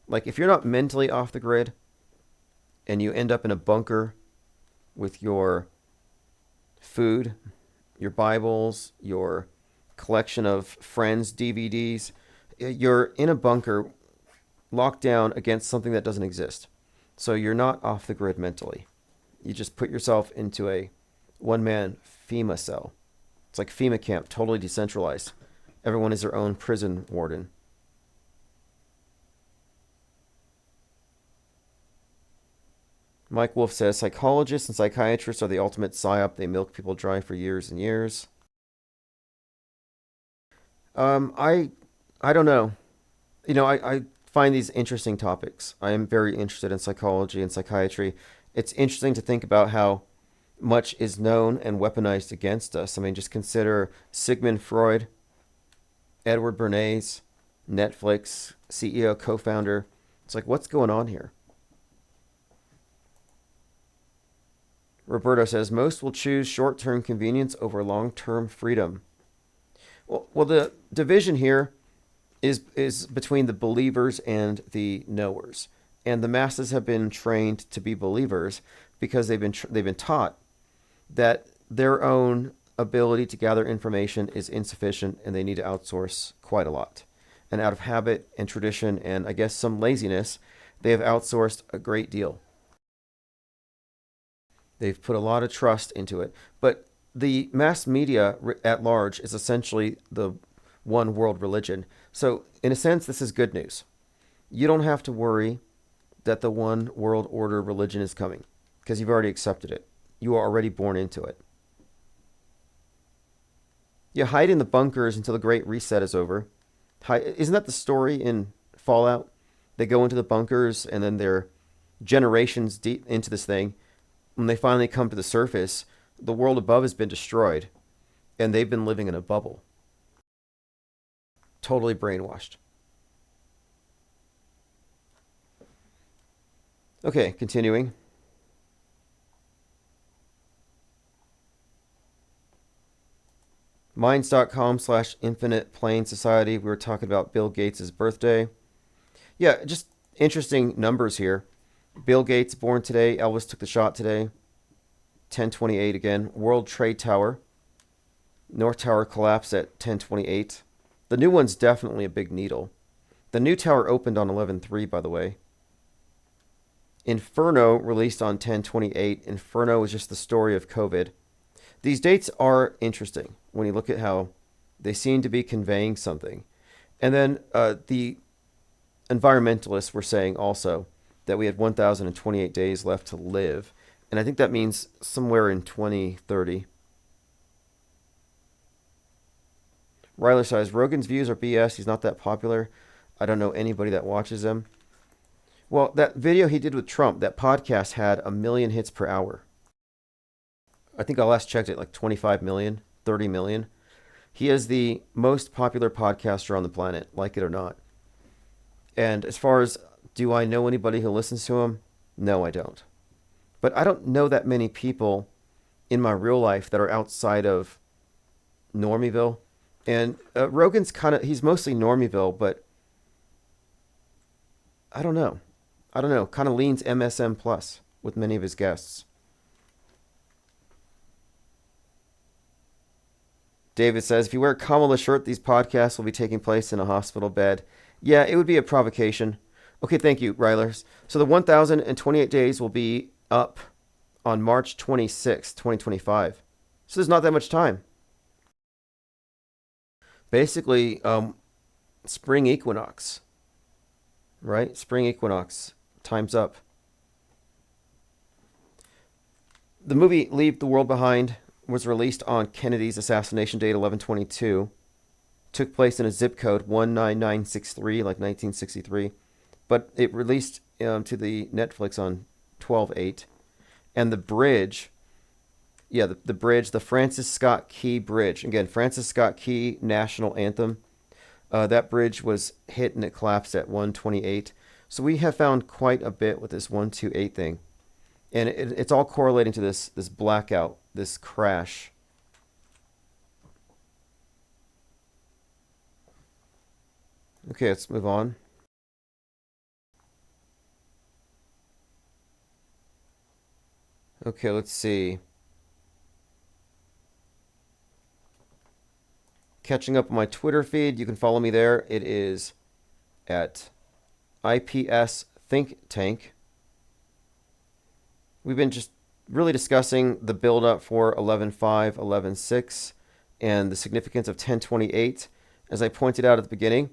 Like, if you're not mentally off the grid and you end up in a bunker with your food, your Bibles, your collection of Friends DVDs, you're in a bunker locked down against something that doesn't exist. So you're not off the grid mentally. You just put yourself into a one-man FEMA cell. It's like FEMA camp, totally decentralized. Everyone is their own prison warden. Mike Wolf says, psychologists and psychiatrists are the ultimate psyop. They milk people dry for years and years. I don't know. I find these interesting topics. I am very interested in psychology and psychiatry. It's interesting to think about how much is known and weaponized against us. I mean, just consider Sigmund Freud, Edward Bernays, Netflix, CEO, co-founder. It's like, what's going on here? Roberto says, most will choose short-term convenience over long-term freedom. Well, the division here is between the believers and the knowers. And the masses have been trained to be believers because they've been taught that their own ability to gather information is insufficient and they need to outsource quite a lot. And out of habit and tradition and I guess some laziness, they have outsourced a great deal. They've put a lot of trust into it. But the mass media at large is essentially the one world religion. So in a sense, this is good news. You don't have to worry that the one world order religion is coming because you've already accepted it. You are already born into it. You hide in the bunkers until the Great Reset is over. Isn't that the story in Fallout? They go into the bunkers and then they're generations deep into this thing. When they finally come to the surface, the world above has been destroyed and they've been living in a bubble. Totally brainwashed. Okay, continuing. Minds.com/Infinite Plane Society. We were talking about Bill Gates' birthday. Yeah, just interesting numbers here. Bill Gates born today. Elvis took the shot today. 1028 again. World Trade Tower. North Tower collapsed at 1028. The new one's definitely a big needle. The new tower opened on 11/3, by the way. Inferno released on 10/28. Inferno is just the story of COVID. These dates are interesting when you look at how they seem to be conveying something. And then the environmentalists were saying also that we had 1,028 days left to live. And I think that means somewhere in 2030. Ryler says, Rogan's views are BS. He's not that popular. I don't know anybody that watches him. Well, that video he did with Trump, that podcast had 1 million hits per hour. I think I last checked it, like 25 million, 30 million. He is the most popular podcaster on the planet, like it or not. And as far as, do I know anybody who listens to him? No, I don't. But I don't know that many people in my real life that are outside of Normieville. And Rogan's he's mostly Normieville, but I don't know. Kind of leans MSM plus with many of his guests. David says, if you wear a Kamala shirt, these podcasts will be taking place in a hospital bed. Yeah, it would be a provocation. Okay, thank you, Rylers. So the 1,028 days will be up on March 26, 2025. So there's not that much time. Basically, spring equinox, right? Spring equinox. Time's up. The movie Leave the World Behind was released on Kennedy's assassination date, 11/22. Took place in a zip code 19963, like 1963. But it released to the Netflix on 12/8. And the bridge Yeah, the bridge, the Francis Scott Key Bridge. Again, Francis Scott Key National Anthem. That bridge was hit and it collapsed at 128. So we have found quite a bit with this 128 thing. And it's all correlating to this blackout, this crash. Okay, let's move on. Okay, let's see. Catching up on my Twitter feed, you can follow me there. It is at IPS Think Tank. We've been just really discussing the build-up for 11.5, 11.6, and the significance of 1028. As I pointed out at the beginning,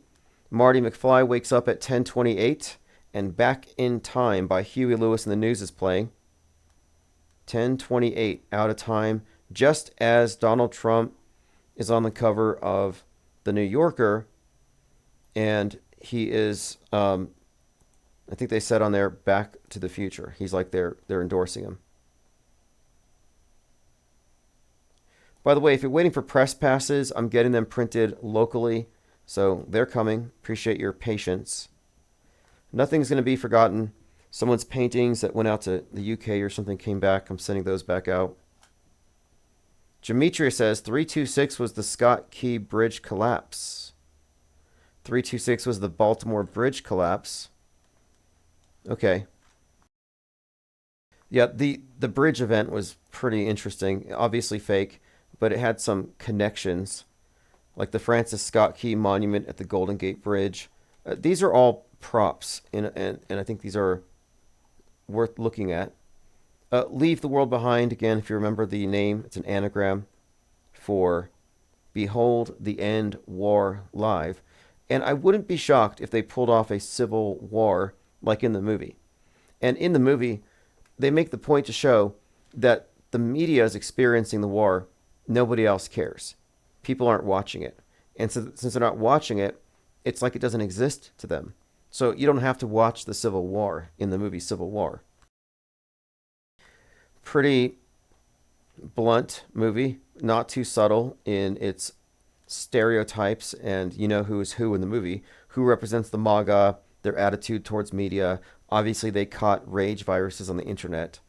Marty McFly wakes up at 1028, and Back in Time by Huey Lewis and the News is playing. 1028, out of time, just as Donald Trump is on the cover of The New Yorker, and he is, I think they said on there, Back to the Future. He's like they're endorsing him. By the way, if you're waiting for press passes, I'm getting them printed locally, so they're coming. Appreciate your patience. Nothing's going to be forgotten. Someone's paintings that went out to the UK or something came back. I'm sending those back out. Demetria says 326 was the Scott Key Bridge collapse. 326 was the Baltimore Bridge collapse. Okay. Yeah, the bridge event was pretty interesting. Obviously fake, but it had some connections, like the Francis Scott Key Monument at the Golden Gate Bridge. These are all props, and I think these are worth looking at. Leave the World Behind, again, if you remember the name, it's an anagram for Behold the End War Live. And I wouldn't be shocked if they pulled off a civil war like in the movie. And in the movie, they make the point to show that the media is experiencing the war. Nobody else cares. People aren't watching it. And so, since they're not watching it, it's like it doesn't exist to them. So you don't have to watch the Civil War in the movie Civil War. Pretty blunt movie, not too subtle in its stereotypes, and you know who is who in the movie, who represents the MAGA, their attitude towards media. Obviously, they caught rage viruses on the internet,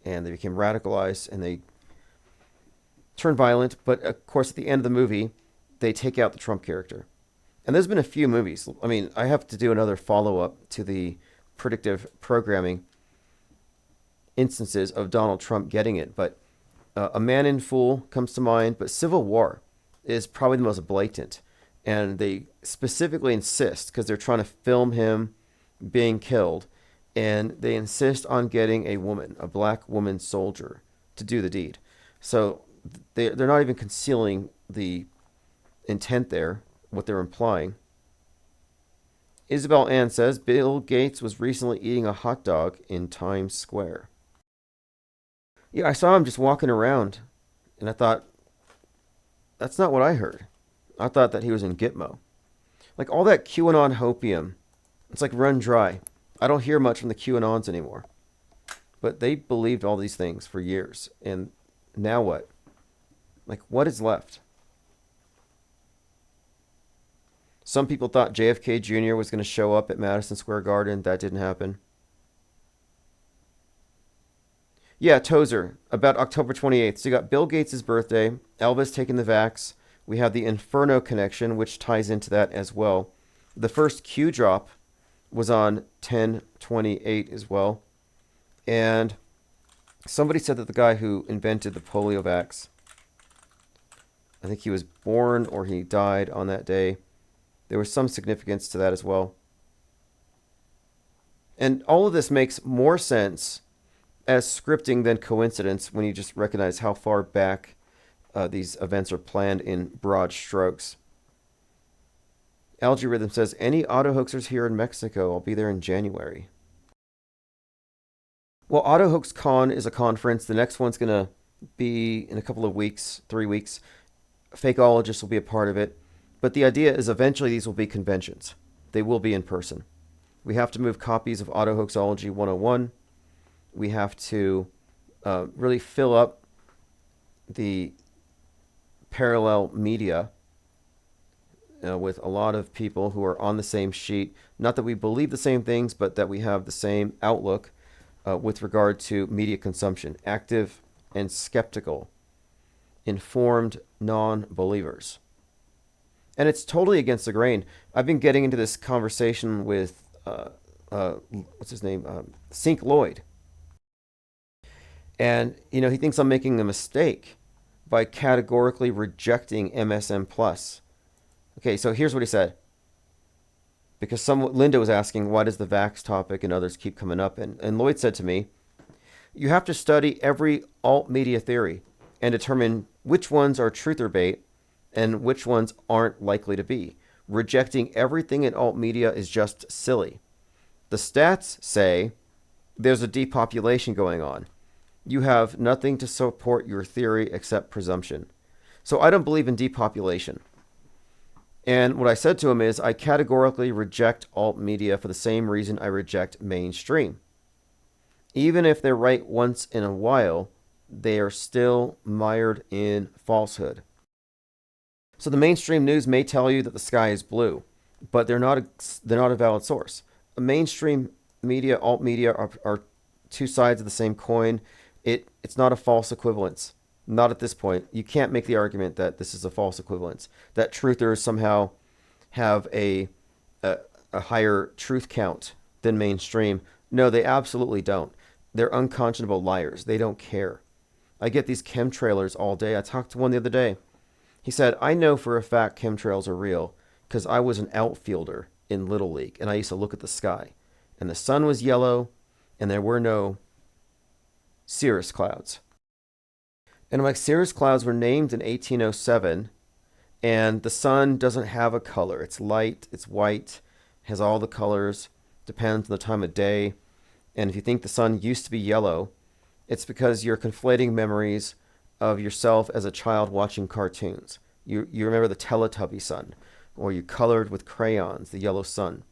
and they became radicalized, and they turned violent. But of course, at the end of the movie, they take out the Trump character. And there's been a few movies. I mean, I have to do another follow-up to the predictive programming instances of Donald Trump getting it, but A Man in Fool comes to mind, but Civil War is probably the most blatant, and they specifically insist, because they're trying to film him being killed, and they insist on getting a woman, a black woman soldier, to do the deed. So they're not even concealing the intent there, what they're implying. Isabel Ann says Bill Gates was recently eating a hot dog in Times Square. Yeah, I saw him just walking around, and I thought, that's not what I heard. I thought that he was in Gitmo. Like, all that QAnon hopium, it's like run dry. I don't hear much from the QAnons anymore. But they believed all these things for years, and now what? Like, what is left? Some people thought JFK Jr. was going to show up at Madison Square Garden. That didn't happen. Yeah, Tozer, about October 28th. So you got Bill Gates' birthday, Elvis taking the vax. We have the Inferno connection, which ties into that as well. The first Q drop was on 10/28 as well. And somebody said that the guy who invented the polio vax, I think he was born or he died on that day. There was some significance to that as well. And all of this makes more sense as scripting than coincidence when you just recognize how far back these events are planned in broad strokes. Algae Rhythm says, any auto hoaxers here in Mexico? I'll be there in January. Well, Auto Hoax Con is a conference. The next one's going to be in a couple of weeks, 3 weeks. Fakeologists will be a part of it. But the idea is eventually these will be conventions. They will be in person. We have to move copies of Auto Hoaxology 101. We have to really fill up the parallel media with a lot of people who are on the same sheet. Not that we believe the same things, but that we have the same outlook with regard to media consumption. Active and skeptical, informed non-believers. And it's totally against the grain. I've been getting into this conversation with, what's his name? Sink Lloyd. And, he thinks I'm making a mistake by categorically rejecting MSM+. Okay, so here's what he said. Because Linda was asking, why does the vax topic and others keep coming up? And Lloyd said to me, you have to study every alt media theory and determine which ones are truther bait and which ones aren't likely to be. Rejecting everything in alt media is just silly. The stats say there's a depopulation going on. You have nothing to support your theory except presumption. So I don't believe in depopulation. And what I said to him is I categorically reject alt media for the same reason I reject mainstream. Even if they're right once in a while, they are still mired in falsehood. So the mainstream news may tell you that the sky is blue, but they're not a valid source. A mainstream media, alt media are two sides of the same coin. It's not a false equivalence. Not at this point. You can't make the argument that this is a false equivalence, that truthers somehow have a higher truth count than mainstream. No, they absolutely don't. They're unconscionable liars. They don't care. I get these chemtrailers all day. I talked to one the other day. He said, I know for a fact chemtrails are real because I was an outfielder in Little League and I used to look at the sky and the sun was yellow and there were no cirrus clouds. And I'm like, cirrus clouds were named in 1807 and the sun doesn't have a color. It's light, it's white, has all the colors, depends on the time of day. And if you think the sun used to be yellow, it's because you're conflating memories of yourself as a child watching cartoons. You remember the Teletubby sun, or you colored with crayons the yellow sun,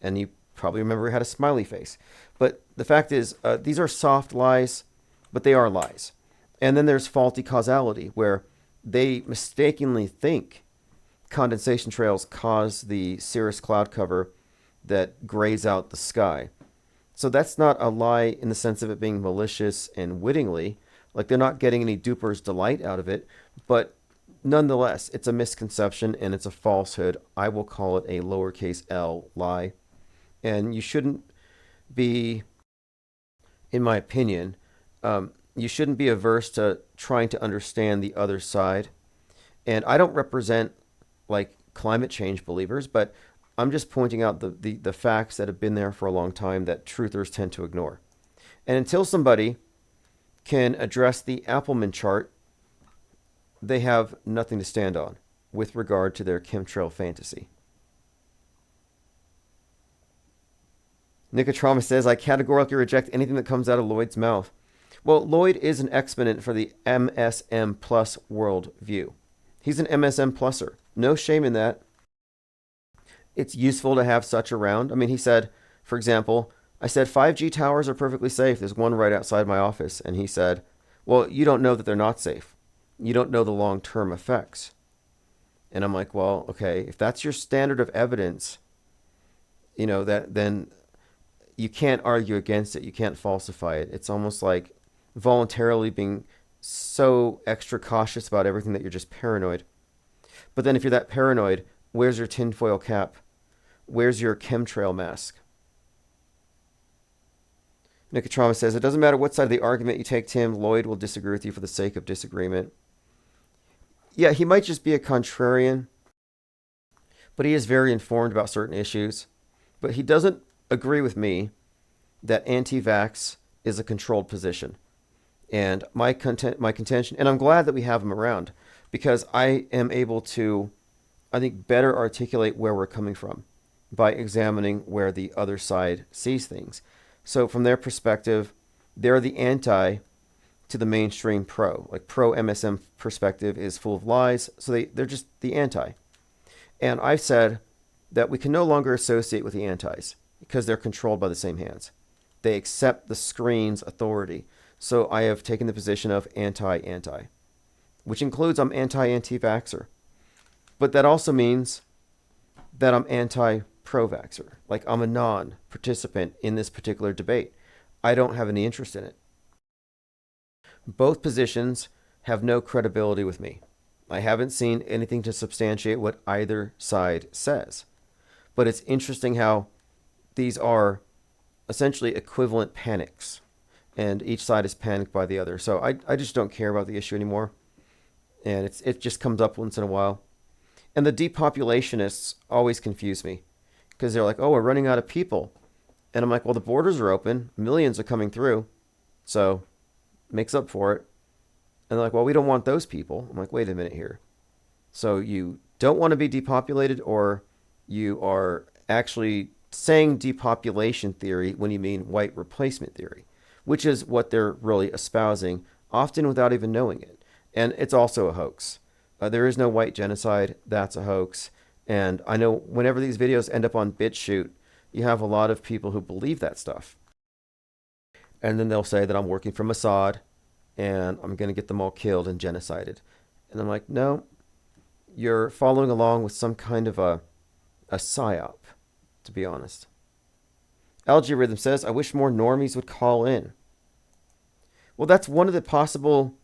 and you probably remember it had a smiley face. But the fact is, these are soft lies, but they are lies. And then there's faulty causality, where they mistakenly think condensation trails cause the cirrus cloud cover that grays out the sky. So that's not a lie in the sense of it being malicious and wittingly, like they're not getting any duper's delight out of it, but nonetheless, it's a misconception and it's a falsehood. I will call it a lowercase l lie. And you shouldn't be, in my opinion, you shouldn't be averse to trying to understand the other side. And I don't represent like climate change believers, but I'm just pointing out the facts that have been there for a long time that truthers tend to ignore. And until somebody can address the Appelman chart, they have nothing to stand on with regard to their chemtrail fantasy. Nicotrama says, I categorically reject anything that comes out of Lloyd's mouth. Well, Lloyd is an exponent for the MSM plus worldview. He's an MSM pluser. No shame in that. It's useful to have such around. I mean, he said, for example, I said 5G towers are perfectly safe. There's one right outside my office. And he said, well, you don't know that they're not safe. You don't know the long-term effects. And I'm like, well, okay, if that's your standard of evidence, then you can't argue against it. You can't falsify it. It's almost like voluntarily being so extra cautious about everything that you're just paranoid. But then if you're that paranoid, where's your tinfoil cap? Where's your chemtrail mask? Nicotrama says, it doesn't matter what side of the argument you take, Tim. Lloyd will disagree with you for the sake of disagreement. Yeah, he might just be a contrarian, but he is very informed about certain issues. But he doesn't agree with me that anti-vax is a controlled position. And my contention, and I'm glad that we have him around, because I am able to, I think, better articulate where we're coming from by examining where the other side sees things. So from their perspective, they're the anti to the mainstream pro. Like pro MSM perspective is full of lies, so they're just the anti. And I've said that we can no longer associate with the antis because they're controlled by the same hands. They accept the screen's authority. So I have taken the position of anti-anti. which includes I'm anti-vaxxer. But that also means that I'm anti-pro-vaxxer. Like I'm a non-participant in this particular debate. I don't have any interest in it. Both positions have no credibility with me. I haven't seen anything to substantiate what either side says. But it's interesting how these are essentially equivalent panics, and each side is panicked by the other. So I just don't care about the issue anymore, and it just comes up once in a while. And the depopulationists always confuse me because they're like, oh, we're running out of people. And I'm like, well, the borders are open. Millions are coming through. So makes up for it. And they're like, well, we don't want those people. I'm like, wait a minute here. So you don't want to be depopulated, or you are actually saying depopulation theory when you mean white replacement theory, which is what they're really espousing, often without even knowing it. And it's also a hoax. There is no white genocide. That's a hoax. And I know whenever these videos end up on BitChute, you have a lot of people who believe that stuff. And then they'll say that I'm working for Mossad and I'm going to get them all killed and genocided. And I'm like, no, you're following along with some kind of a psyop, to be honest. Algorithm says, I wish more normies would call in. Well, that's one of the possible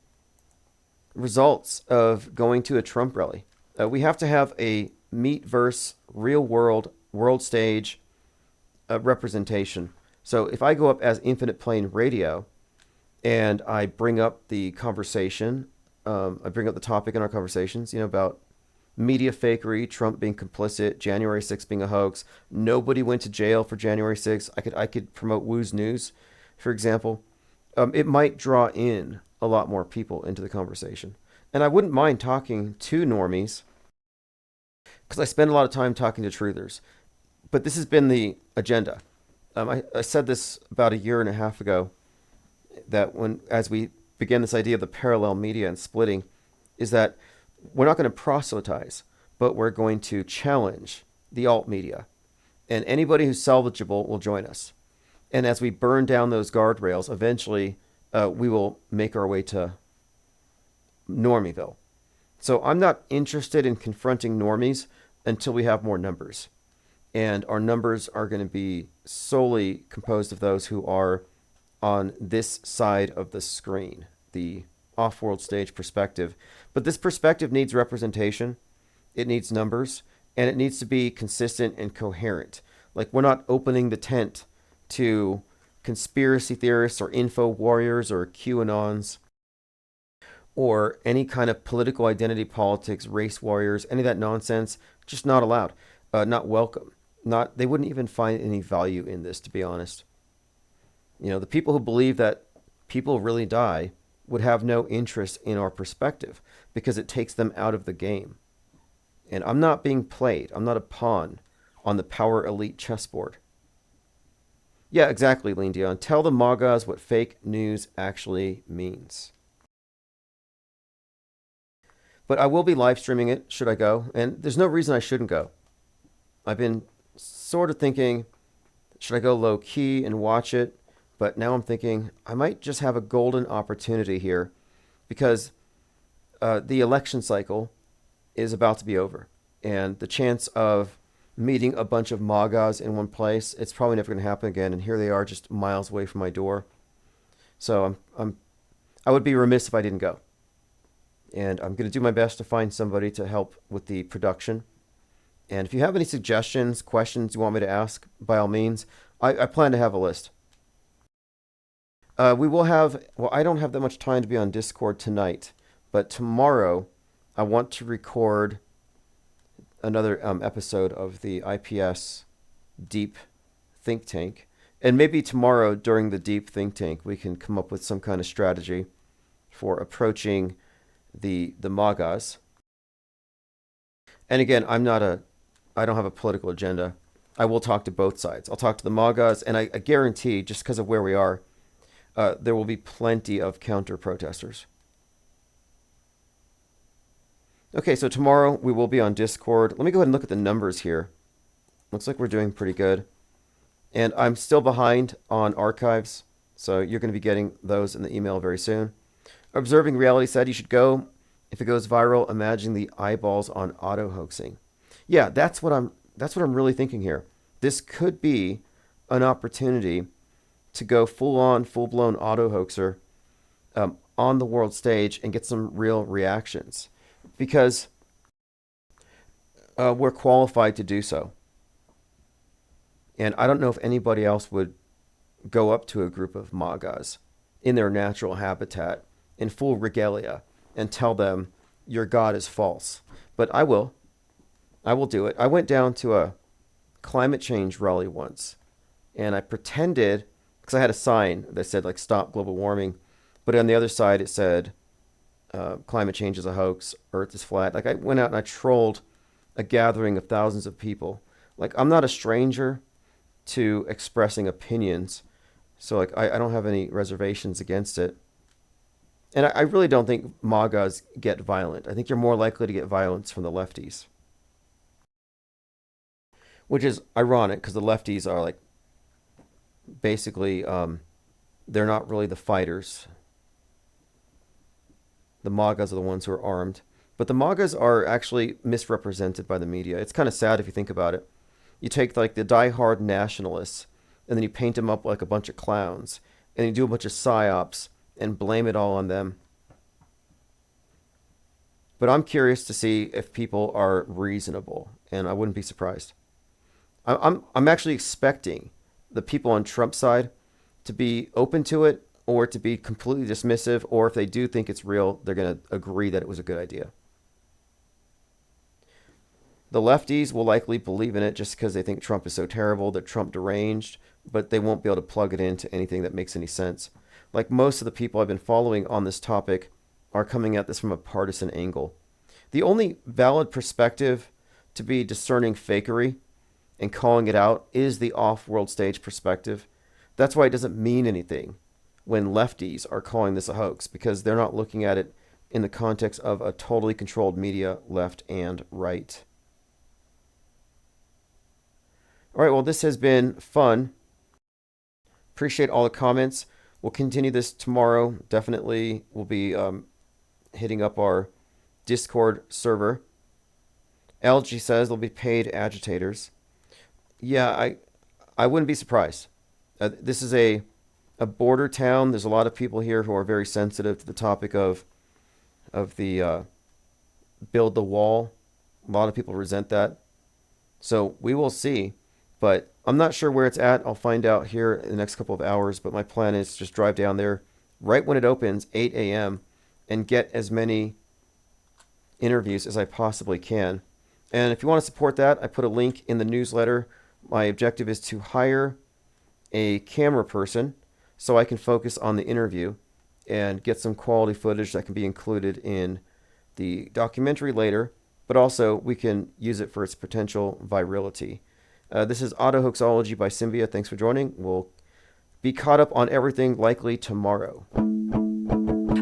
results of going to a Trump rally. We have to have a meet-verse, real-world, world stage representation. So if I go up as Infinite Plane Radio and I bring up the conversation, I bring up the topic in our conversations, about media fakery, Trump being complicit, January 6th being a hoax, nobody went to jail for January 6th. I could promote Woo's News, for example. It might draw in a lot more people into the conversation. And I wouldn't mind talking to normies because I spend a lot of time talking to truthers. But this has been the agenda. I said this about a year and a half ago, that as we began this idea of the parallel media and splitting, is that we're not going to proselytize, but we're going to challenge the alt media. And anybody who's salvageable will join us. And as we burn down those guardrails, eventually we will make our way to Normieville. So I'm not interested in confronting normies until we have more numbers. And our numbers are going to be solely composed of those who are on this side of the screen, the off-world stage perspective. But this perspective needs representation, it needs numbers, and it needs to be consistent and coherent. Like, we're not opening the tent to conspiracy theorists or info warriors or QAnons or any kind of political identity politics, race warriors, any of that nonsense. Just not allowed, not welcome. They wouldn't even find any value in this, to be honest. The people who believe that people really die would have no interest in our perspective because it takes them out of the game. And I'm not being played. I'm not a pawn on the power elite chessboard. Yeah, exactly, Lean Dion. Tell the MAGAs what fake news actually means. But I will be live streaming it, should I go. And there's no reason I shouldn't go. I've been sort of thinking, should I go low key and watch it? But now I'm thinking I might just have a golden opportunity here because the election cycle is about to be over. And the chance of meeting a bunch of MAGAs in one place, it's probably never going to happen again. And here they are just miles away from my door. So I would be remiss if I didn't go. And I'm going to do my best to find somebody to help with the production. And if you have any suggestions, questions you want me to ask, by all means, I plan to have a list. We will have, I don't have that much time to be on Discord tonight, but tomorrow I want to record another episode of the IPS Deep Think Tank. And maybe tomorrow during the Deep Think Tank, we can come up with some kind of strategy for approaching the MAGAs. And again, I don't have a political agenda. I will talk to both sides. I'll talk to the MAGAs, and I guarantee, just because of where we are, there will be plenty of counter-protesters. Okay, so tomorrow we will be on Discord. Let me go ahead and look at the numbers here. Looks like we're doing pretty good. And I'm still behind on archives, so you're going to be getting those in the email very soon. Observing Reality said you should go If it goes viral, imagine the eyeballs on auto hoaxing. Yeah, that's what I'm really thinking here. This could be an opportunity to go full blown auto hoaxer on the world stage and get some real reactions, because we're qualified to do so. And I don't know if anybody else would go up to a group of MAGAs in their natural habitat in full regalia and tell them your God is false. But I will. I will do it. I went down to a climate change rally once, and I pretended, because I had a sign that said like stop global warming, but on the other side it said climate change is a hoax, earth is flat. Like I went out and I trolled a gathering of thousands of people. Like I'm not a stranger to expressing opinions, so like I don't have any reservations against it. And I really don't think MAGAs get violent. I think you're more likely to get violence from the lefties, which is ironic because the lefties are like basically they're not really the fighters. The MAGAs are the ones who are armed. But the MAGAs are actually misrepresented by the media. It's kind of sad if you think about it. You take like the diehard nationalists and then you paint them up like a bunch of clowns and you do a bunch of psyops and blame it all on them. But I'm curious to see if people are reasonable, and I wouldn't be surprised. I'm actually expecting the people on Trump's side to be open to it, or to be completely dismissive, or if they do think it's real, they're going to agree that it was a good idea. The lefties will likely believe in it just because they think Trump is so terrible, that Trump deranged, but they won't be able to plug it into anything that makes any sense. Like most of the people I've been following on this topic are coming at this from a partisan angle. The only valid perspective to be discerning fakery and calling it out is the off-world stage perspective. That's why it doesn't mean anything when lefties are calling this a hoax, because they're not looking at it in the context of a totally controlled media, left and right. All right, well, this has been fun. Appreciate all the comments. We'll continue this tomorrow. Definitely we'll be hitting up our Discord server. LG says they'll be paid agitators. Yeah, I wouldn't be surprised. This is a border town. There's a lot of people here who are very sensitive to the topic of the build the wall. A lot of people resent that. So we will see. But I'm not sure where it's at. I'll find out here in the next couple of hours. But my plan is to just drive down there right when it opens, 8 a.m., and get as many interviews as I possibly can. And if you want to support that, I put a link in the newsletter. My objective is to hire a camera person so I can focus on the interview and get some quality footage that can be included in the documentary later, but also we can use it for its potential virality. This is Auto Hoaxology by Symbia. Thanks for joining. We'll be caught up on everything likely tomorrow.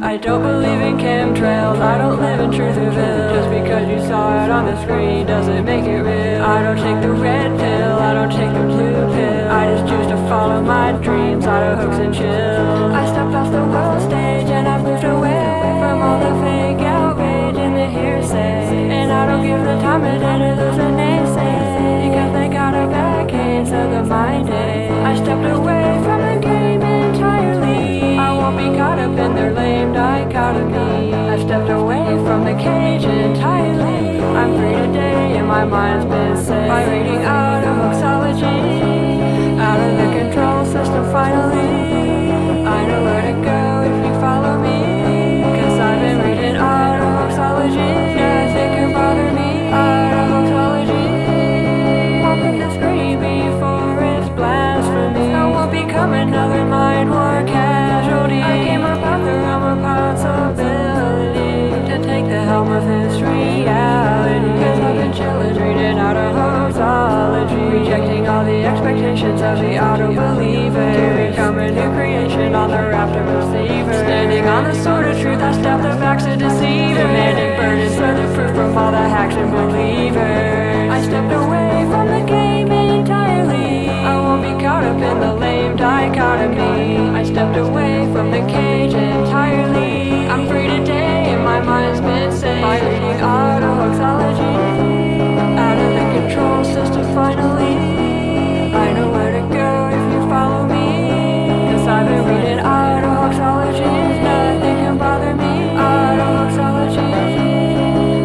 I don't believe in chemtrails, I don't live in Trutherville. Just because you saw it on the screen doesn't make it real. I don't take the red pill, I don't take the blue pill. I just choose to follow my dreams, auto hoax and chill. I stepped off the world stage and I've moved away from all the fake outrage and the hearsay. And I don't give the time of day to those that naysay, because they got a bad case of the mind age. I stepped away from the game entirely, I won't be caught up in their lame dichotomy. I've stepped away from the cage entirely. I'm free today and my mind's been set by reading out of hoaxology, out of the control system finally. I know where to go if you follow me, cause I've been reading out of hoaxology. Nothing can bother me, out of hoaxology. Won't put the screen before it's blasphemy. I won't become another mind war casualty. I came up out the realm of possibility to take the helm of this reality. Cause I've been chillin' reading out of hoaxology, rejecting all the expectations of the auto-believer, to become a new creation on the raft of receivers. Standing on the sword of truth, I stab the backs of deceivers, demanding burdens further proof from all the hacks and believers. I stepped away from the game entirely, I won't be caught up in the lame dichotomy. I stepped away from the cage entirely. I'm free today and my mind's been set reading autohoaxology. Out of the control system finally. I know where to go if you follow me. Cause I've been reading autohoaxology. Nothing can bother me. Autohoaxology.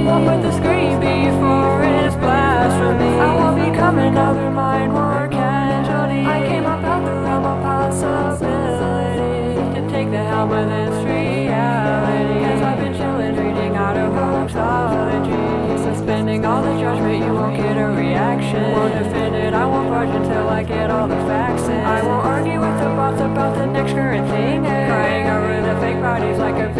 Won't put the screen before it's blasphemy. I won't become another mind war casualty. I came up out the realm of possibility to take the helm of this reality. Cause I've been chillin' reading autohoaxology. Suspending all the judgment, you won't get a reaction. Won't defend it, I won't budge until I get all the facts in. I won't argue with the bots about the next current thing. Crying over the fake bodies like a